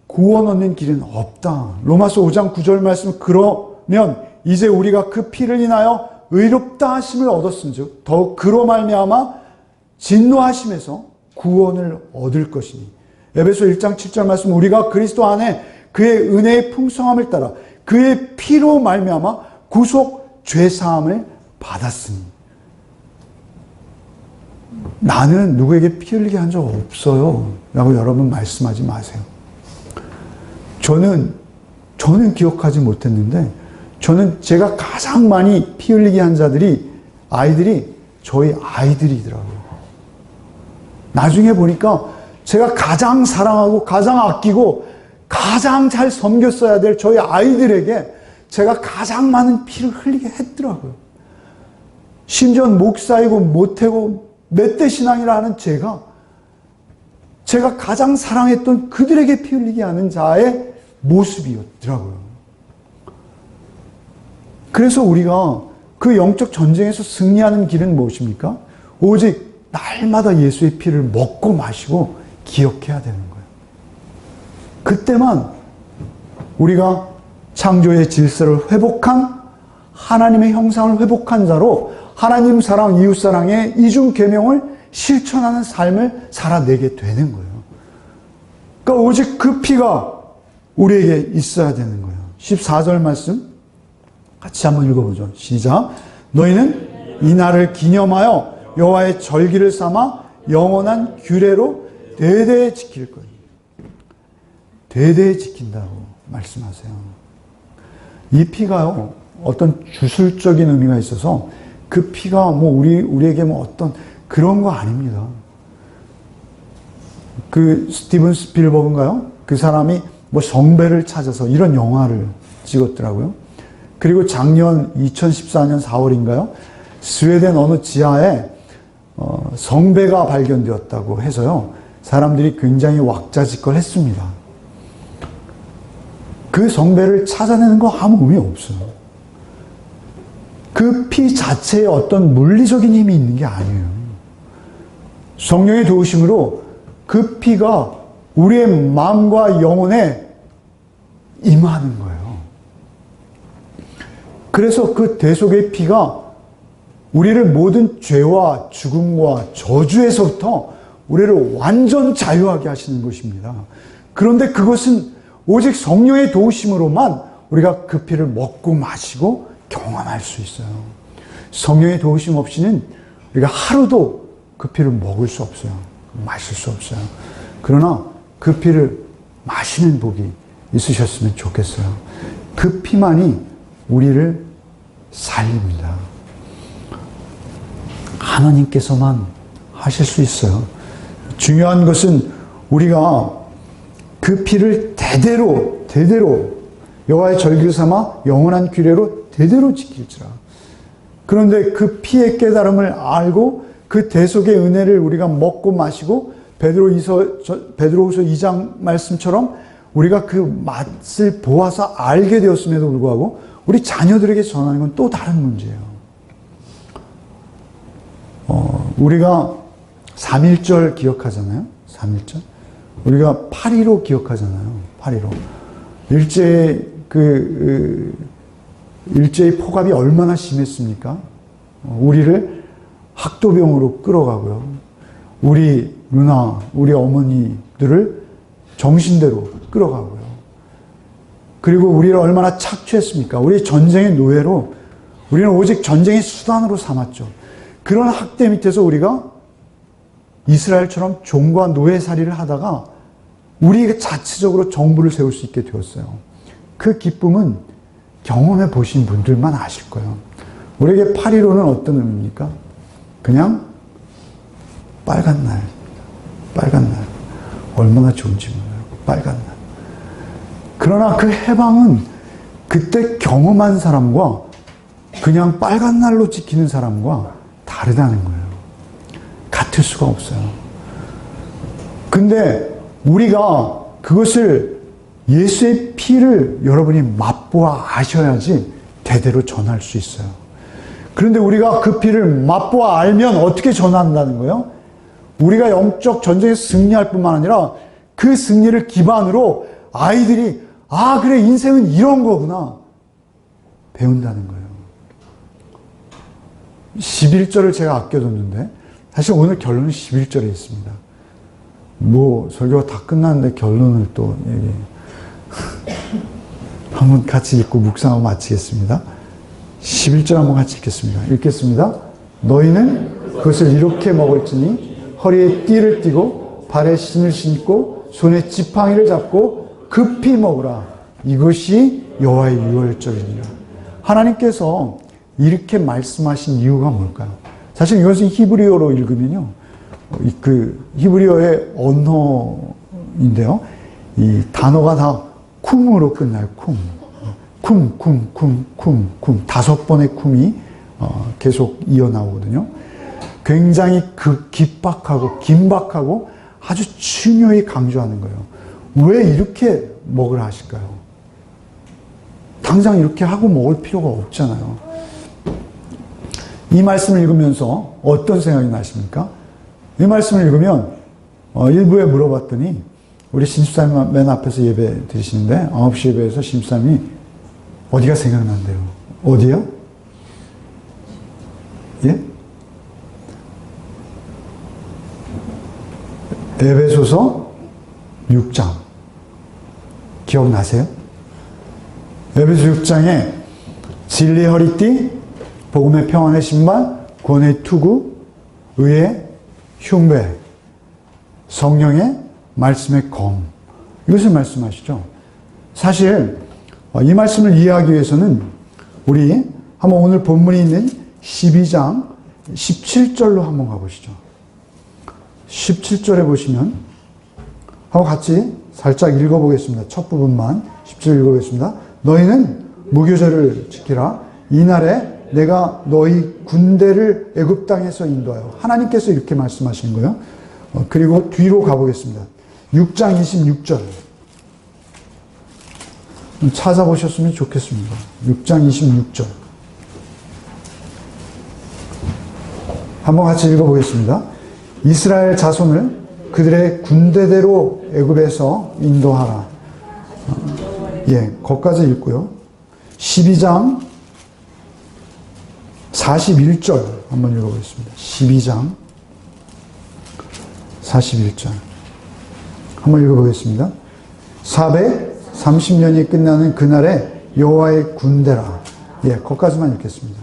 구원 얻는 길은 없다. 로마서 5장 9절 말씀. 그러면 이제 우리가 그 피를 인하여 의롭다 하심을 얻었은즉 더욱 그로 말미암아 진노하심에서 구원을 얻을 것이니. 에베소 1장 7절 말씀. 우리가 그리스도 안에 그의 은혜의 풍성함을 따라 그의 피로 말미암아 구속 죄사함을 받았으니. 나는 누구에게 피 흘리게 한 적 없어요 라고 여러분 말씀하지 마세요. 저는 기억하지 못했는데 저는 제가 가장 많이 피 흘리게 한 아이들이 저희 아이들이더라고요. 나중에 보니까 제가 가장 사랑하고 가장 아끼고 가장 잘 섬겼어야 될 저희 아이들에게 제가 가장 많은 피를 흘리게 했더라고요. 심지어 목사이고 모태고 멧돼 신앙이라 하는 제가 가장 사랑했던 그들에게 피 흘리게 하는 자의 모습이었더라고요. 그래서 우리가 그 영적 전쟁에서 승리하는 길은 무엇입니까? 오직 날마다 예수의 피를 먹고 마시고 기억해야 되는 거예요. 그때만 우리가 창조의 질서를 회복한 하나님의 형상을 회복한 자로 하나님 사랑, 이웃 사랑의 이중 계명을 실천하는 삶을 살아내게 되는 거예요. 그러니까 오직 그 피가 우리에게 있어야 되는 거예요. 14절 말씀 같이 한번 읽어보죠. 시작. 너희는 이 날을 기념하여 여호와의 절기를 삼아 영원한 규례로 대대에 지킬 거예요. 대대에 지킨다고 말씀하세요. 이 피가요, 어떤 주술적인 의미가 있어서 그 피가 뭐 우리에게 뭐 어떤 그런 거 아닙니다. 그 스티븐 스필버그인가요? 그 사람이 뭐 성배를 찾아서 이런 영화를 찍었더라고요. 그리고 작년 2014년 4월인가요? 스웨덴 어느 지하에 성배가 발견되었다고 해서요. 사람들이 굉장히 왁자지껄했습니다. 그 성배를 찾아내는 거 아무 의미 없어요. 그 피 자체에 어떤 물리적인 힘이 있는 게 아니에요. 성령의 도우심으로 그 피가 우리의 마음과 영혼에 임하는 거예요. 그래서 그 대속의 피가 우리를 모든 죄와 죽음과 저주에서부터 우리를 완전 자유하게 하시는 것입니다. 그런데 그것은 오직 성령의 도우심으로만 우리가 그 피를 먹고 마시고 경험할 수 있어요. 성령의 도우심 없이는 우리가 하루도 그 피를 먹을 수 없어요. 마실 수 없어요. 그러나 그 피를 마시는 복이 있으셨으면 좋겠어요. 그 피만이 우리를 살립니다. 하나님께서만 하실 수 있어요. 중요한 것은 우리가 그 피를 대대로 여호와의 절기를 삼아 영원한 규례로 대대로 지킬지라. 그런데 그 피의 깨달음을 알고 그 대속의 은혜를 우리가 먹고 마시고 베드로후서 2장 말씀처럼 우리가 그 맛을 보아서 알게 되었음에도 불구하고 우리 자녀들에게 전하는 건 또 다른 문제예요. 우리가 3.1절 기억하잖아요. 3.1절. 우리가 8.15 기억하잖아요. 8.15. 일제의 폭압이 얼마나 심했습니까? 우리를 학도병으로 끌어가고요. 우리 누나, 우리 어머니들을 정신대로 끌어가고요. 그리고 우리를 얼마나 착취했습니까? 우리 전쟁의 노예로 우리는 오직 전쟁의 수단으로 삼았죠. 그런 학대 밑에서 우리가 이스라엘처럼 종과 노예살이를 하다가 우리 자체적으로 정부를 세울 수 있게 되었어요. 그 기쁨은 경험해 보신 분들만 아실 거예요. 우리에게 8.15는 어떤 의미입니까? 그냥 빨간 날. 빨간 날. 얼마나 좋은지 몰라요. 빨간 날. 그러나 그 해방은 그때 경험한 사람과 그냥 빨간 날로 지키는 사람과 다르다는 거예요. 같을 수가 없어요. 근데 우리가 그것을 예수의 피를 여러분이 맛보아 아셔야지 대대로 전할 수 있어요. 그런데 우리가 그 피를 맛보아 알면 어떻게 전한다는 거예요? 우리가 영적 전쟁에서 승리할 뿐만 아니라 그 승리를 기반으로 아이들이 아 그래 인생은 이런 거구나 배운다는 거예요. 11절을 제가 아껴뒀는데 사실 오늘 결론은 11절에 있습니다. 뭐 설교가 다 끝났는데 결론을 또 얘기 한번 같이 읽고 묵상하고 마치겠습니다. 11절 한번 같이 읽겠습니다. 읽겠습니다. 너희는 그것을 이렇게 먹을지니 허리에 띠를 띠고 발에 신을 신고 손에 지팡이를 잡고 급히 먹으라. 이것이 여호와의 유월절이니라. 하나님께서 이렇게 말씀하신 이유가 뭘까요? 사실 이것은 히브리어로 읽으면요. 그 히브리어의 언어인데요. 이 단어가 다 쿰으로 끝나요. 쿰. 5번의 쿰이 계속 이어나오거든요. 굉장히 긴박하고 아주 중요히 강조하는 거예요. 왜 이렇게 먹으라 하실까요? 당장 이렇게 하고 먹을 필요가 없잖아요. 이 말씀을 읽으면서 어떤 생각이 나십니까? 이 말씀을 읽으면 일부에 물어봤더니 우리 신집사님 맨 앞에서 예배 드리시는데 9시 예배에서 신집사님이 어디가 생각난대요. 어디요? 예? 에베소서 6장 기억나세요? 에베소 6장에 진리의 허리띠, 복음의 평안의 신발, 구원의 투구, 의의 흉배, 성령의 말씀의 검, 이것을 말씀하시죠. 사실 이 말씀을 이해하기 위해서는 우리 한번 오늘 본문이 있는 12장 17절로 한번 가보시죠. 17절에 보시면 한번 같이 살짝 읽어보겠습니다. 첫 부분만 17절 읽어보겠습니다. 너희는 무교절을 지키라. 이날에 내가 너희 군대를 애굽 땅에서 인도하여, 하나님께서 이렇게 말씀하신 거예요. 그리고 뒤로 가보겠습니다. 6장 26절 찾아보셨으면 좋겠습니다. 6장 26절 한번 같이 읽어보겠습니다. 이스라엘 자손을 그들의 군대대로 애굽에서 인도하라. 거기까지 읽고요. 12장 41절 한번 읽어보겠습니다. 12장 41절 한번 읽어보겠습니다. 430년이 끝나는 그날에 여호와의 군대라. 거기까지만 읽겠습니다.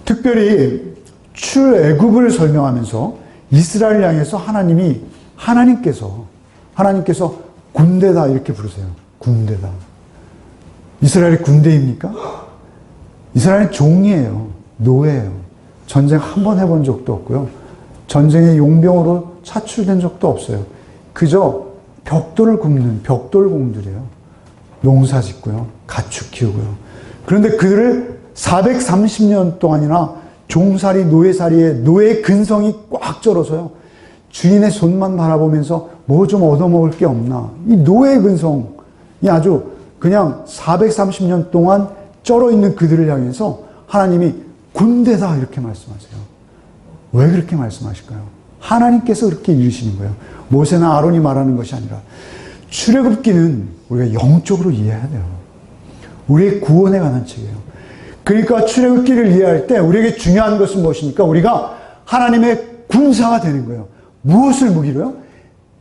특별히 출애굽을 설명하면서 이스라엘 향해서 하나님께서 군대다 이렇게 부르세요. 군대다. 이스라엘이 군대입니까? 이스라엘은 종이에요. 노예예요. 전쟁 한 번 해본 적도 없고요. 전쟁의 용병으로 차출된 적도 없어요. 그저 벽돌을 굽는 벽돌공들이에요. 농사 짓고요. 가축 키우고요. 그런데 그들을 430년 동안이나 종살이, 노예살이에 노예 근성이 꽉 쩔어서요. 주인의 손만 바라보면서 뭐 좀 얻어먹을 게 없나. 이 노예 근성이 아주 그냥 430년 동안 쩔어있는 그들을 향해서 하나님이 군대다 이렇게 말씀하세요. 왜 그렇게 말씀하실까요? 하나님께서 그렇게 이루시는 거예요. 모세나 아론이 말하는 것이 아니라. 출애굽기는 우리가 영적으로 이해해야 돼요. 우리의 구원에 관한 책이에요. 그러니까 출애굽기를 이해할 때 우리에게 중요한 것은 무엇입니까? 우리가 하나님의 군사가 되는 거예요. 무엇을 무기로요?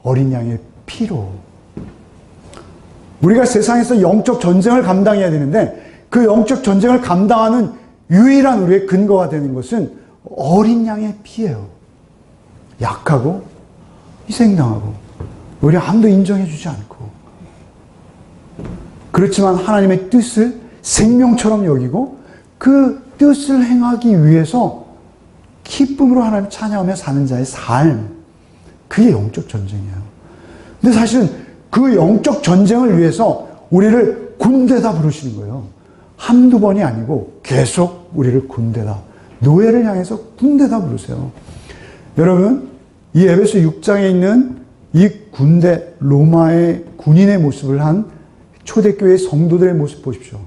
어린 양의 피로. 우리가 세상에서 영적 전쟁을 감당해야 되는데 그 영적 전쟁을 감당하는 유일한 우리의 근거가 되는 것은 어린 양의 피예요. 약하고 희생당하고 우리 아무도 인정해주지 않고, 그렇지만 하나님의 뜻을 생명처럼 여기고 그 뜻을 행하기 위해서 기쁨으로 하나님을 찬양하며 사는 자의 삶, 그게 영적 전쟁이에요. 근데 사실은 그 영적 전쟁을 위해서 우리를 군대다 부르시는 거예요. 한두 번이 아니고 계속 우리를 군대다, 노예를 향해서 군대다 부르세요. 여러분, 이 에베소 6장에 있는 이 군대, 로마의 군인의 모습을 한 초대교회 성도들의 모습 보십시오.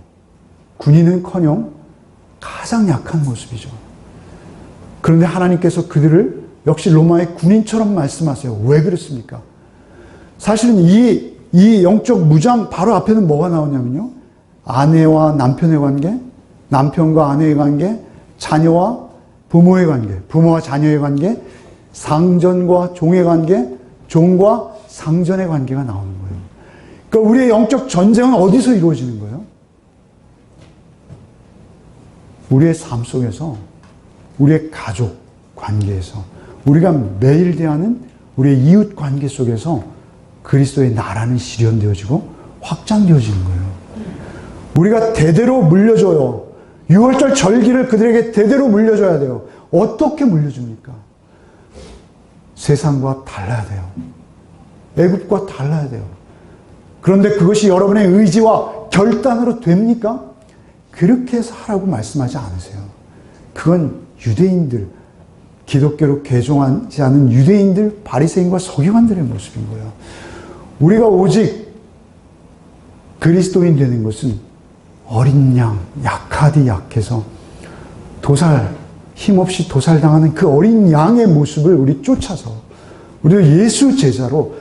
군인은커녕 가장 약한 모습이죠. 그런데 하나님께서 그들을 역시 로마의 군인처럼 말씀하세요. 왜 그렇습니까? 사실은 이 영적 무장 바로 앞에는 뭐가 나오냐면요. 아내와 남편의 관계, 남편과 아내의 관계, 자녀와 부모의 관계, 부모와 자녀의 관계, 상전과 종의 관계, 종과 상전의 관계가 나오는 거예요. 그러니까 우리의 영적 전쟁은 어디서 이루어지는 거예요? 우리의 삶 속에서, 우리의 가족 관계에서, 우리가 매일 대하는 우리의 이웃 관계 속에서 그리스도의 나라는 실현되어지고 확장되어지는 거예요. 우리가 대대로 물려줘요. 6월절 절기를 그들에게 대대로 물려줘야 돼요. 어떻게 물려줍니까? 세상과 달라야 돼요. 애굽과 달라야 돼요. 그런데 그것이 여러분의 의지와 결단으로 됩니까? 그렇게 해서 하라고 말씀하지 않으세요. 그건 유대인들, 기독교로 개종하지 않은 유대인들, 바리새인과 서기관들의 모습인 거예요. 우리가 오직 그리스도인 되는 것은 어린 양, 약하디 약해서 힘없이 도살당하는 그 어린 양의 모습을 우리 쫓아서 우리도 예수 제자로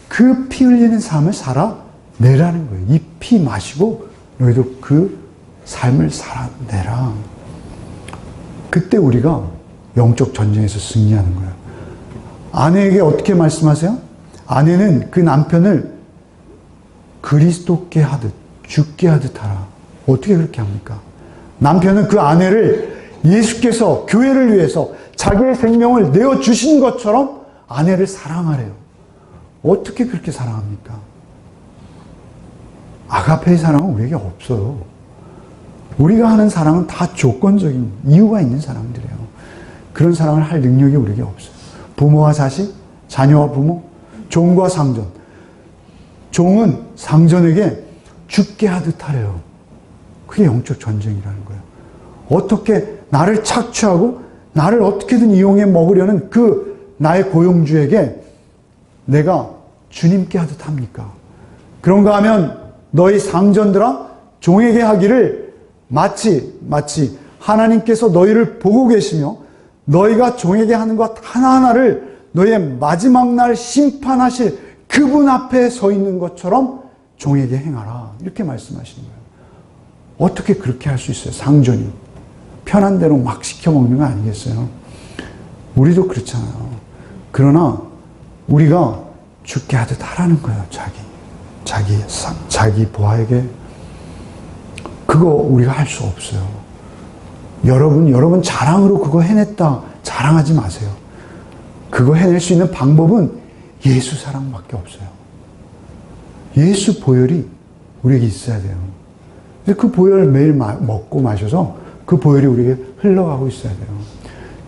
그 피 흘리는 삶을 살아내라는 거예요. 이 피 마시고 너희도 그 삶을 살아내라. 그때 우리가 영적 전쟁에서 승리하는 거예요. 아내에게 어떻게 말씀하세요? 아내는 그 남편을 그리스도께 하듯 죽게 하듯 하라. 어떻게 그렇게 합니까? 남편은 그 아내를 예수께서 교회를 위해서 자기의 생명을 내어주신 것처럼 아내를 사랑하래요. 어떻게 그렇게 사랑합니까? 아가페의 사랑은 우리에게 없어요. 우리가 하는 사랑은 다 조건적인 이유가 있는 사랑들이에요. 그런 사랑을 할 능력이 우리에게 없어요. 부모와 자식, 자녀와 부모, 종과 상전. 종은 상전에게 죽게 하듯 하래요. 그게 영적 전쟁이라는 거예요. 어떻게 나를 착취하고 나를 어떻게든 이용해 먹으려는 그 나의 고용주에게 내가 주님께 하듯 합니까? 그런가 하면 너희 상전들아 종에게 하기를 마치 하나님께서 너희를 보고 계시며 너희가 종에게 하는 것 하나하나를 너희의 마지막 날 심판하실 그분 앞에 서 있는 것처럼 종에게 행하라. 이렇게 말씀하시는 거예요. 어떻게 그렇게 할 수 있어요? 상전이. 편한 대로 막 시켜 먹는 거 아니겠어요? 우리도 그렇잖아요. 그러나 우리가 죽게 하듯 하라는 거예요. 자기 부하에게. 그거 우리가 할 수 없어요. 여러분 자랑으로 그거 해냈다. 자랑하지 마세요. 그거 해낼 수 있는 방법은 예수 사랑밖에 없어요. 예수 보혈이 우리에게 있어야 돼요. 그 보혈을 매일 먹고 마셔서 그 보혈이 우리에게 흘러가고 있어야 돼요.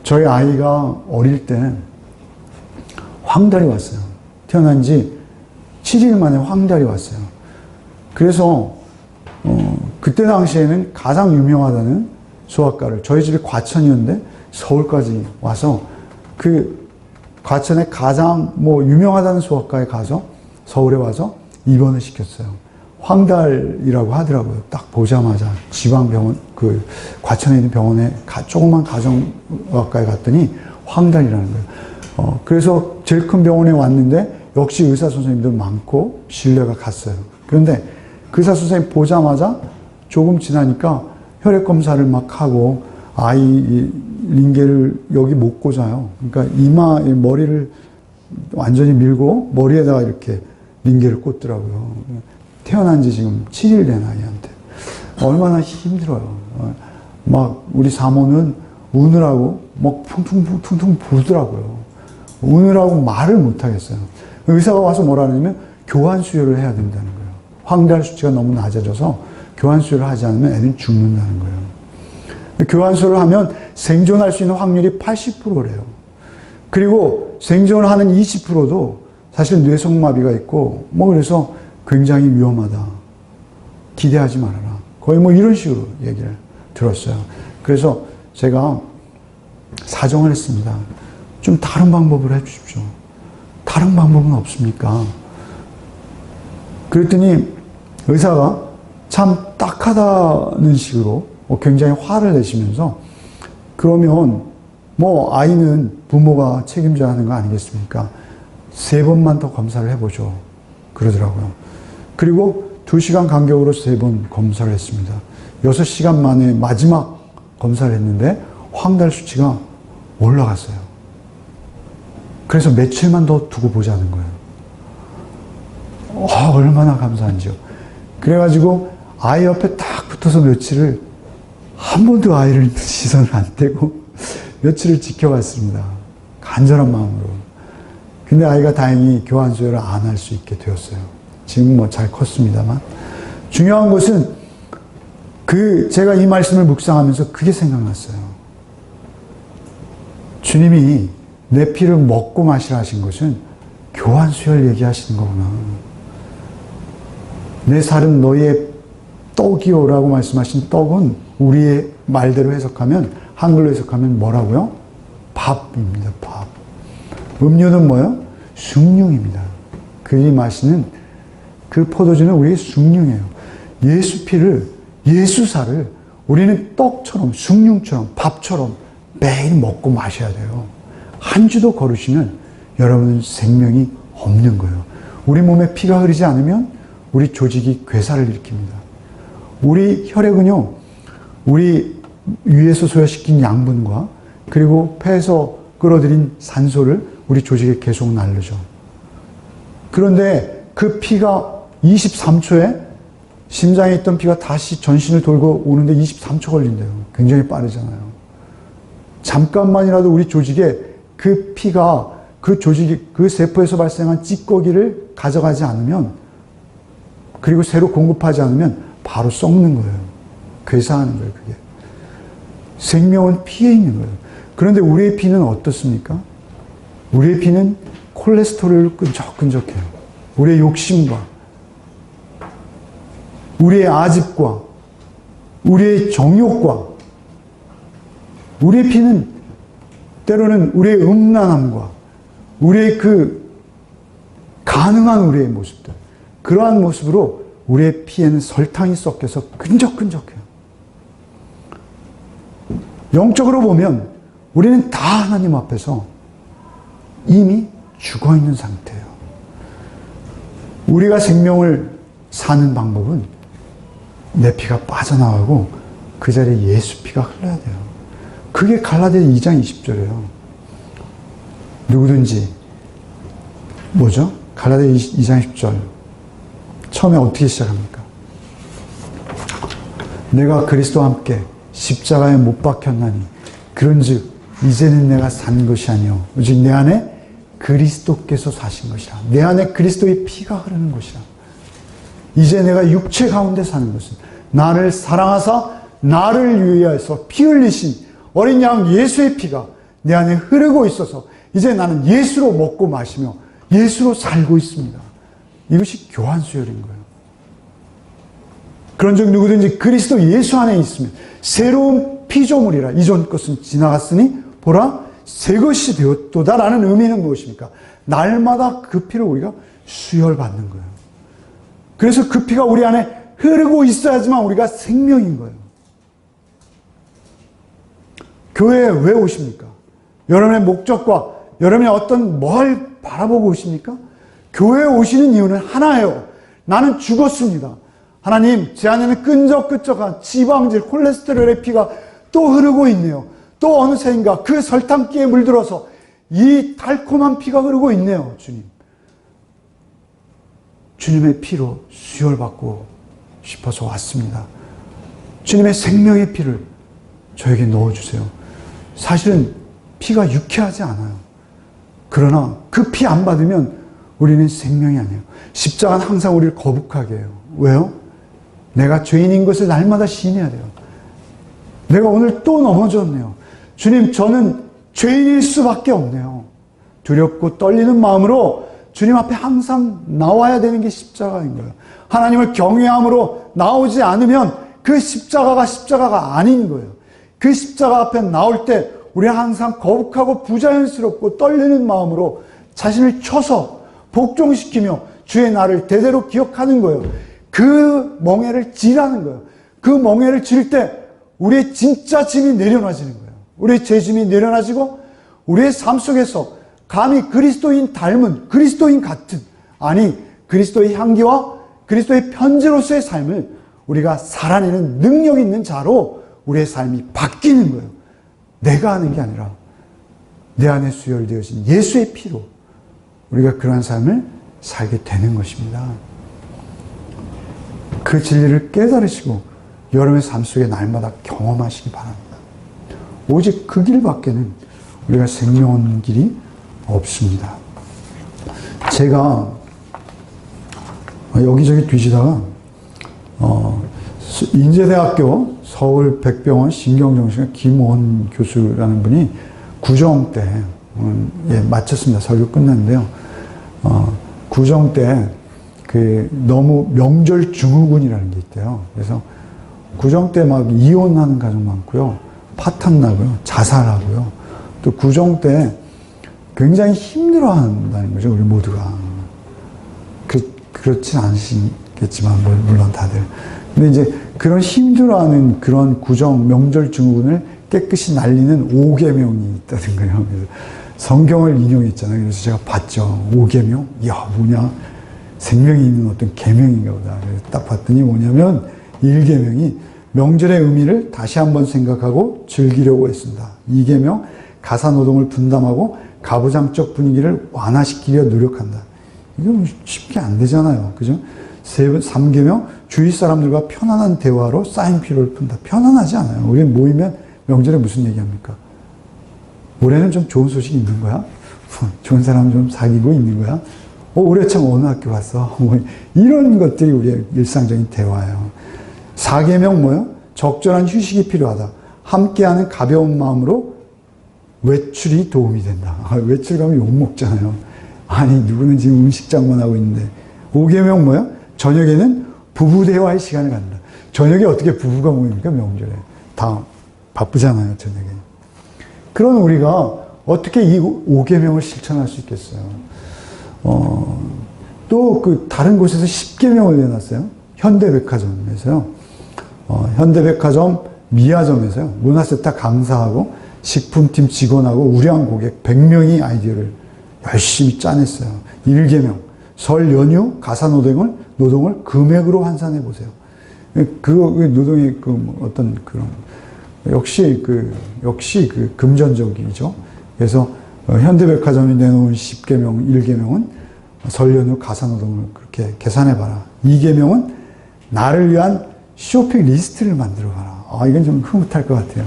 저희 아이가 어릴 때 황달이 왔어요. 태어난 지 7일 만에 황달이 왔어요. 그래서 그때 당시에는 가장 유명하다는 소아과를, 저희 집이 과천이었는데 서울까지 와서 그 과천에 가장 유명하다는 소아과에 가서 서울에 와서 입원을 시켰어요. 황달이라고 하더라고요. 딱 보자마자 지방병원, 그 과천에 있는 병원에 조그만 가정학과에 갔더니 황달이라는 거예요. 그래서 제일 큰 병원에 왔는데 역시 의사 선생님들 많고 신뢰가 갔어요. 그런데 그 의사 선생님 보자마자 조금 지나니까 혈액 검사를 막 하고 아이 링겔을 여기 못 꽂아요. 그러니까 이마에 머리를 완전히 밀고 머리에다가 이렇게 링겔을 꽂더라고요. 태어난 지 지금 7일 된 아이한테. 얼마나 힘들어요. 막 우리 사모는 우느라고 막 퉁퉁 부르더라고요. 우느라고 말을 못 하겠어요. 의사가 와서 뭐라 하냐면 교환 수혈을 해야 된다는 거예요. 황달 수치가 너무 낮아져서 교환 수혈을 하지 않으면 애는 죽는다는 거예요. 교환 수혈을 하면 생존할 수 있는 확률이 80%래요. 그리고 생존을 하는 20%도 사실 뇌성마비가 있고 그래서 굉장히 위험하다. 기대하지 말아라. 거의 이런 식으로 얘기를 들었어요. 그래서 제가 사정을 했습니다. 좀 다른 방법을 해주십시오. 다른 방법은 없습니까? 그랬더니 의사가 참 딱하다는 식으로 굉장히 화를 내시면서 그러면 아이는 부모가 책임져야 하는 거 아니겠습니까? 3번만 더 검사를 해보죠. 그러더라고요. 그리고 2시간 간격으로 3번 검사를 했습니다. 6시간 만에 마지막 검사를 했는데 황달 수치가 올라갔어요. 그래서 며칠만 더 두고 보자는 거예요. 얼마나 감사한지요. 그래가지고 아이 옆에 딱 붙어서 며칠을 한 번도 아이를 시선을 안 떼고 며칠을 지켜봤습니다. 간절한 마음으로. 근데 아이가 다행히 교환 수혈을 안 할 수 있게 되었어요. 지금 잘 컸습니다만. 중요한 것은 제가 이 말씀을 묵상하면서 그게 생각났어요. 주님이 내 피를 먹고 마시라 하신 것은 교환 수혈 얘기하시는 거구나. 내 살은 너희의 떡이요라고 말씀하신 떡은 우리의 말대로 해석하면, 한글로 해석하면 뭐라고요? 밥입니다. 밥. 음료는 뭐예요? 숭늉입니다. 그이 마시는 그 포도주는 우리의 숭늉이에요. 예수 피를, 예수살을 우리는 떡처럼, 숭늉처럼, 밥처럼 매일 먹고 마셔야 돼요. 한 주도 거르시면 여러분은 생명이 없는 거예요. 우리 몸에 피가 흐르지 않으면 우리 조직이 괴사를 일으킵니다. 우리 혈액은요, 우리 위에서 소화시킨 양분과 그리고 폐에서 끌어들인 산소를 우리 조직에 계속 날르죠. 그런데 그 피가 23초에 심장에 있던 피가 다시 전신을 돌고 오는데 23초 걸린대요. 굉장히 빠르잖아요. 잠깐만이라도 우리 조직에 그 피가 그 조직이, 그 세포에서 발생한 찌꺼기를 가져가지 않으면, 그리고 새로 공급하지 않으면 바로 썩는 거예요. 괴사하는 거예요, 그게. 생명은 피에 있는 거예요. 그런데 우리의 피는 어떻습니까? 우리의 피는 콜레스테롤을 끈적끈적해요. 우리의 욕심과, 우리의 아집과, 우리의 정욕과, 우리의 피는 때로는 우리의 음란함과, 우리의 그 가능한 우리의 모습들, 그러한 모습으로 우리의 피에는 설탕이 섞여서 끈적끈적해요. 영적으로 보면 우리는 다 하나님 앞에서 이미 죽어있는 상태예요. 우리가 생명을 사는 방법은 내 피가 빠져나가고 그 자리에 예수 피가 흘러야 돼요. 그게 갈라디아 2장 20절이에요. 누구든지, 뭐죠? 갈라디아 2장 10절. 처음에 어떻게 시작합니까? 내가 그리스도와 함께 십자가에 못 박혔나니 그런즉 이제는 내가 산 것이 아니요 오직 내 안에 그리스도께서 사신 것이라. 내 안에 그리스도의 피가 흐르는 것이라. 이제 내가 육체 가운데 사는 것은 나를 사랑하사 나를 위하여서 피 흘리신 어린 양 예수의 피가 내 안에 흐르고 있어서 이제 나는 예수로 먹고 마시며 예수로 살고 있습니다. 이것이 교환수혈인 거예요. 그런즉 누구든지 그리스도 예수 안에 있으면 새로운 피조물이라. 이전 것은 지나갔으니 보라 새 것이 되었도다라는 의미는 무엇입니까? 날마다 그 피를 우리가 수혈받는 거예요. 그래서 그 피가 우리 안에 흐르고 있어야지만 우리가 생명인 거예요. 교회에 왜 오십니까? 여러분의 목적과 여러분이 어떤 뭘 바라보고 오십니까? 교회에 오시는 이유는 하나예요. 나는 죽었습니다. 하나님, 제 안에는 끈적끈적한 지방질, 콜레스테롤의 피가 또 흐르고 있네요. 또 어느새인가 그 설탕기에 물들어서 이 달콤한 피가 흐르고 있네요. 주님. 주님의 피로 수혈받고 싶어서 왔습니다. 주님의 생명의 피를 저에게 넣어주세요. 사실은 피가 유쾌하지 않아요. 그러나 그 피 안 받으면 우리는 생명이 아니에요. 십자가는 항상 우리를 거북하게 해요. 왜요? 내가 죄인인 것을 날마다 시인해야 돼요. 내가 오늘 또 넘어졌네요. 주님, 저는 죄인일 수밖에 없네요. 두렵고 떨리는 마음으로 주님 앞에 항상 나와야 되는 게 십자가인 거예요. 하나님을 경외함으로 나오지 않으면 그 십자가가 아닌 거예요. 그 십자가 앞에 나올 때 우리는 항상 거북하고 부자연스럽고 떨리는 마음으로 자신을 쳐서 복종시키며 주의 날을 대대로 기억하는 거예요. 그 멍에를 지라는 거예요. 그 멍에를 질 때 우리의 진짜 짐이 내려놔지는 거예요. 우리의 죄짐이 내려놔지고 우리의 삶 속에서 감히 그리스도인 닮은, 그리스도인 같은, 아니 그리스도의 향기와 그리스도의 편지로서의 삶을 우리가 살아내는 능력 있는 자로 우리의 삶이 바뀌는 거예요. 내가 하는 게 아니라 내 안에 수혈되어진 예수의 피로 우리가 그러한 삶을 살게 되는 것입니다. 그 진리를 깨달으시고 여러분의 삶 속에 날마다 경험하시기 바랍니다. 오직 그 길밖에는 우리가 생명한 길이 없습니다. 제가 여기저기 뒤지다가 인제대학교 서울 백병원 신경정신과 김원 교수라는 분이 구정 때 마쳤습니다. 설교 끝났는데요. 구정 때 너무 명절 증후군이라는 게 있대요. 그래서 구정 때 막 이혼하는 가정 많고요. 파탄 나고요. 자살하고요. 또 구정 때 굉장히 힘들어한다는 거죠. 우리 모두가. 그렇진 않으시겠지만, 물론 다들. 근데 이제 그런 힘들어하는 그런 구정, 명절 증후군을 깨끗이 날리는 5계명이 있다는 거예요. 그래서 성경을 인용했잖아요. 그래서 제가 봤죠. 5계명? 이야, 뭐냐. 생명이 있는 어떤 계명인가 보다. 그래서 딱 봤더니 뭐냐면 1계명이 명절의 의미를 다시 한번 생각하고 즐기려고 했습니다. 2계명, 가사노동을 분담하고 가부장적 분위기를 완화시키려 노력한다. 이거 쉽게 안 되잖아요. 그죠? 3계명, 주위 사람들과 편안한 대화로 쌓인 피로를 푼다. 편안하지 않아요. 우리 모이면 명절에 무슨 얘기합니까? 올해는 좀 좋은 소식이 있는 거야? 좋은 사람 좀 사귀고 있는 거야? 올해 참 어느 학교 갔어? 뭐 이런 것들이 우리의 일상적인 대화예요. 4계명 뭐요? 적절한 휴식이 필요하다. 함께하는 가벼운 마음으로 외출이 도움이 된다. 외출 가면 욕먹잖아요. 아니, 누구는 지금 음식장만 하고 있는데. 5계명 뭐요? 저녁에는 부부 대화의 시간을 갖는다. 저녁에 어떻게 부부가 모입니까? 명절에. 다 바쁘잖아요, 저녁에. 그런 우리가 어떻게 이 5계명을 실천할 수 있겠어요? 또 다른 곳에서 10계명을 내놨어요. 현대백화점에서요. 현대백화점 미아점에서요. 문화센터 강사하고 식품팀 직원하고 우량 고객 100명이 아이디어를 열심히 짜냈어요. 1계명. 설 연휴 가사노동을 금액으로 환산해 보세요. 노동의 어떤 그런, 역시 금전적이죠. 그래서 현대백화점이 내놓은 10계명, 1계명은 설 연휴 가사노동을 그렇게 계산해봐라. 2계명은 나를 위한 쇼핑 리스트를 만들어봐라. 이건 좀 흐뭇할 것 같아요.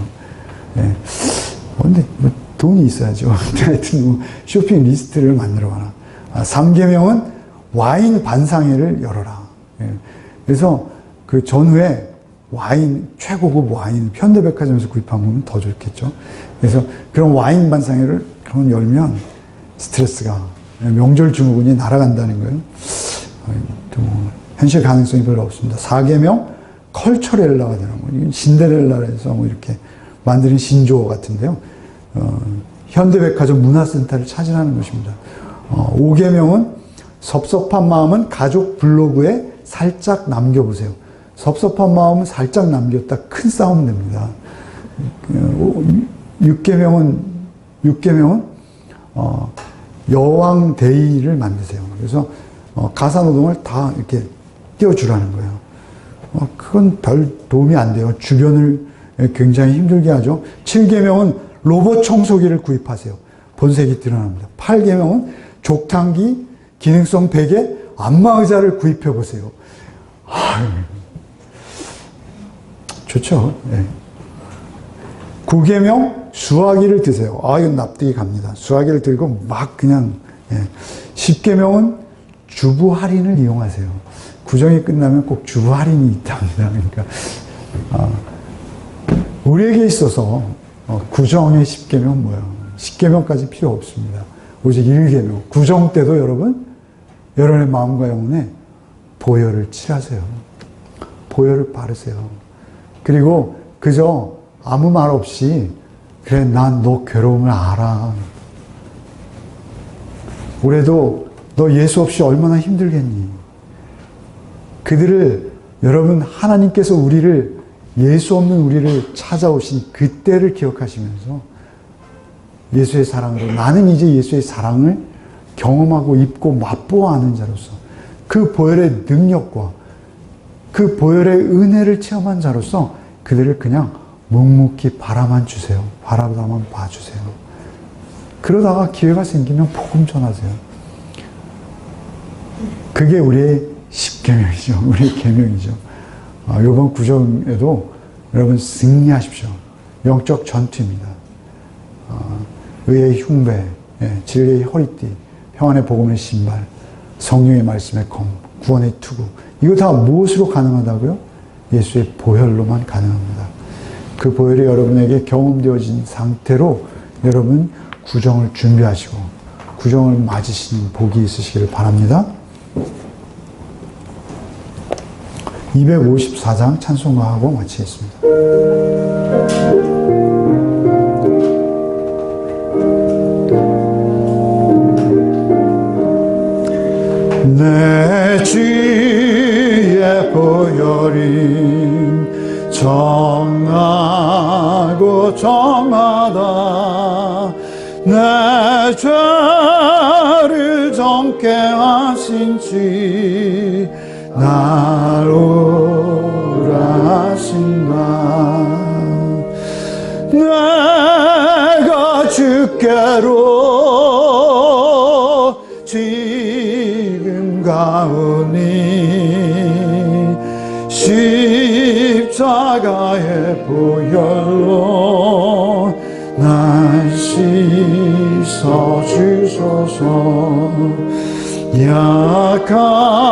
예. 근데 돈이 있어야죠. 하여튼 쇼핑 리스트를 만들어봐라. 3계명은 와인 반상회를 열어라. 예. 그래서 그 전후에 최고급 와인, 현대백화점에서 구입하면 더 좋겠죠. 그래서 그런 와인 반상회를 열면 스트레스가, 명절 증후군이 날아간다는 거예요. 현실 가능성이 별로 없습니다. 4계명, 컬처렐라가 되는 거예요. 신데렐라에서 이렇게 만드는 신조어 같은데요. 현대백화점 문화센터를 찾으라는 것입니다. 5계명은 섭섭한 마음은 가족 블로그에 살짝 남겨보세요. 섭섭한 마음은 살짝 남겼다 큰 싸움 됩니다. 6계명은 여왕 데이를 만드세요. 그래서 가사노동을 다 이렇게 띄워주라는 거예요. 그건 별 도움이 안 돼요. 주변을 굉장히 힘들게 하죠. 7계명은 로봇 청소기를 구입하세요. 본색이 드러납니다. 8계명은 족탕기, 기능성 베개, 안마의자를 구입해 보세요. 좋죠. 네. 9계명 수화기를 드세요. 이건 납득이 갑니다. 수화기를 들고 막 그냥. 10계명은 주부 할인을 이용하세요. 구정이 끝나면 꼭 주부 할인이 있답니다. 그러니까 우리에게 있어서 구정의 10계명은 뭐예요? 10계명까지 필요 없습니다. 오직 1계명. 구정 때도 여러분의 마음과 영혼에 보혈을 칠하세요. 보혈을 바르세요. 그리고 그저 아무 말 없이 그래, 난 너 괴로움을 알아. 올해도 너 예수 없이 얼마나 힘들겠니? 여러분 하나님께서 예수 없는 우리를 찾아오신 그때를 기억하시면서 예수의 사랑으로, 나는 이제 예수의 사랑을 경험하고 입고 맛보아 아는 자로서 그 보혈의 능력과 그 보혈의 은혜를 체험한 자로서 그들을 그냥 묵묵히 바라만 주세요. 바라만 봐주세요. 그러다가 기회가 생기면 복음 전하세요. 그게 우리의 10계명이죠. 우리의 계명이죠. 이번 구정에도 여러분 승리하십시오. 영적 전투입니다. 의의 흉배, 진리의 허리띠, 평안의 복음의 신발, 성령의 말씀의 검, 구원의 투구. 이거 다 무엇으로 가능하다고요? 예수의 보혈로만 가능합니다. 그 보혈이 여러분에게 경험되어진 상태로 여러분 구정을 준비하시고 구정을 맞으시는 복이 있으시기를 바랍니다. 254장 찬송가하고 마치겠습니다. 내 주의 보혈이 정하고 정하다 내 나를 젊게 하신지 날 오라 하신다. 내가 주께로 지금 가오니 십자가의 보혈로 날 씻어 주소서.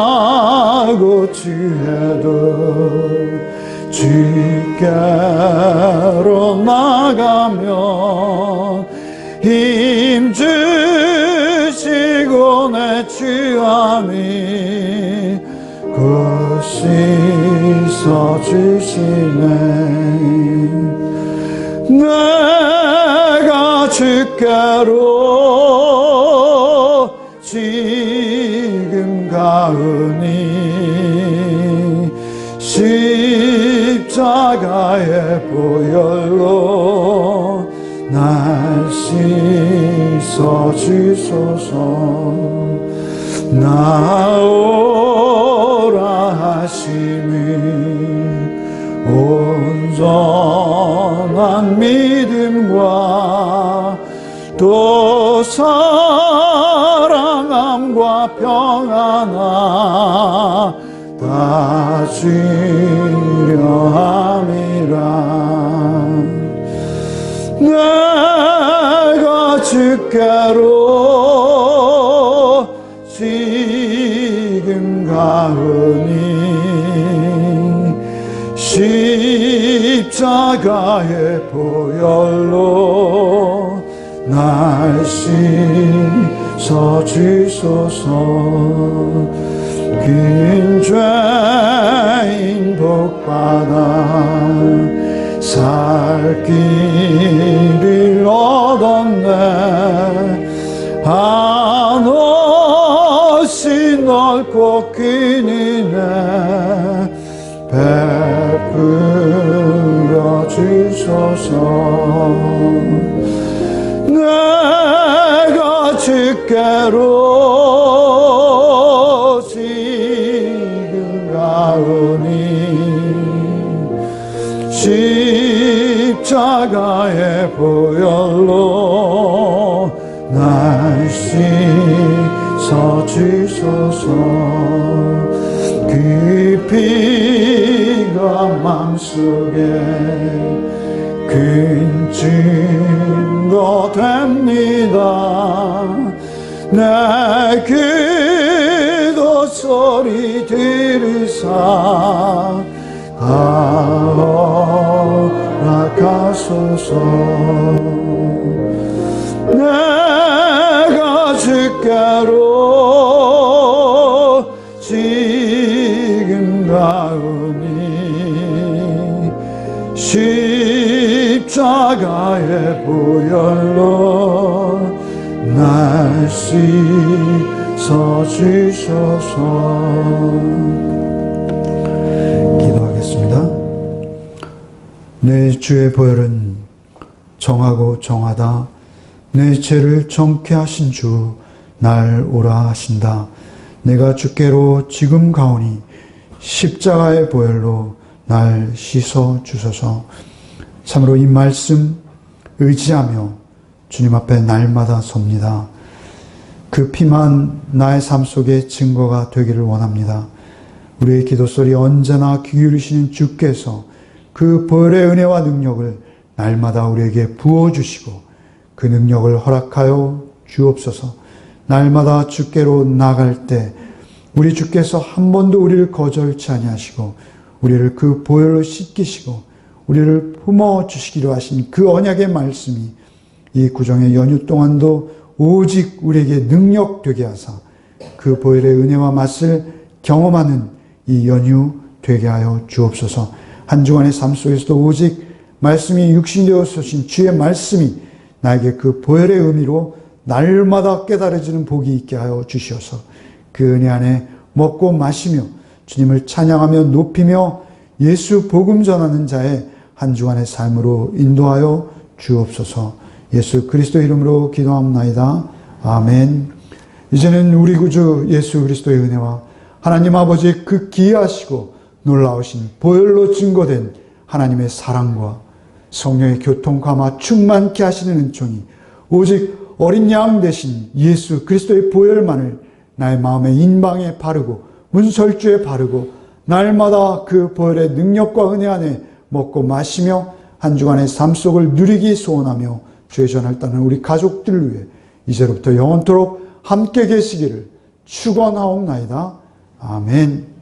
약하고 취해도 주께로 나가면 힘 주시고 내 취함이 곧 씻어 주시네. 내가 주께로 지금 가으니 십자가의 보혈로 날 씻어 주소서. 나오라 하심이 온전한 믿음과 또 사랑함과 평안함 다 주려 함이라. 내가 주께로 지금 가으니 십자가의 보혈로 날 씻어 주소서. 긴 죄인 복받아 살 길을 얻었네. 한없이 넓고 긴 은혜 베풀어 주소서. 내가 주께로 지금 가오니 십자가의 보혈로 날 씻어 주소서. 깊이가 맘속에 큰 증거 됩니다. 내 기도 소리 들으사 다 허락하소서. 내가 주께로 지금 가오니 십자가의 보혈로 날 씻어 주소서. 기도하겠습니다. 내 주의 보혈은 정하고 정하다. 내 죄를 정케 하신 주 날 오라 하신다. 내가 주께로 지금 가오니 십자가의 보혈로 날 씻어 주소서. 참으로 이 말씀 의지하며 주님 앞에 날마다 섭니다. 그 피만 나의 삶 속의 증거가 되기를 원합니다. 우리의 기도소리 언제나 귀 기울이시는 주께서 그 보혈의 은혜와 능력을 날마다 우리에게 부어주시고 그 능력을 허락하여 주옵소서. 날마다 주께로 나갈 때 우리 주께서 한 번도 우리를 거절치 아니하시고 우리를 그 보혈로 씻기시고 우리를 품어주시기로 하신 그 언약의 말씀이 이 구정의 연휴 동안도 오직 우리에게 능력되게 하사 그 보혈의 은혜와 맛을 경험하는 이 연휴 되게 하여 주옵소서. 한 주간의 삶 속에서도 오직 말씀이 육신되어서 오신 주의 말씀이 나에게 그 보혈의 의미로 날마다 깨달아지는 복이 있게 하여 주시어서 그 은혜 안에 먹고 마시며 주님을 찬양하며 높이며 예수 복음 전하는 자의 한 주간의 삶으로 인도하여 주옵소서. 예수 그리스도 이름으로 기도합나이다. 아멘. 이제는 우리 구주 예수 그리스도의 은혜와 하나님 아버지의 그 기이하시고 놀라우신 보혈로 증거된 하나님의 사랑과 성령의 교통감화 충만케 하시는 은총이 오직 어린 양 대신 예수 그리스도의 보혈만을 나의 마음의 인방에 바르고 문설주에 바르고 날마다 그 보혈의 능력과 은혜 안에 먹고 마시며 한 주간의 삶 속을 누리기 소원하며 주의 전을 따는 우리 가족들을 위해 이제로부터 영원토록 함께 계시기를 축원하옵나이다. 아멘.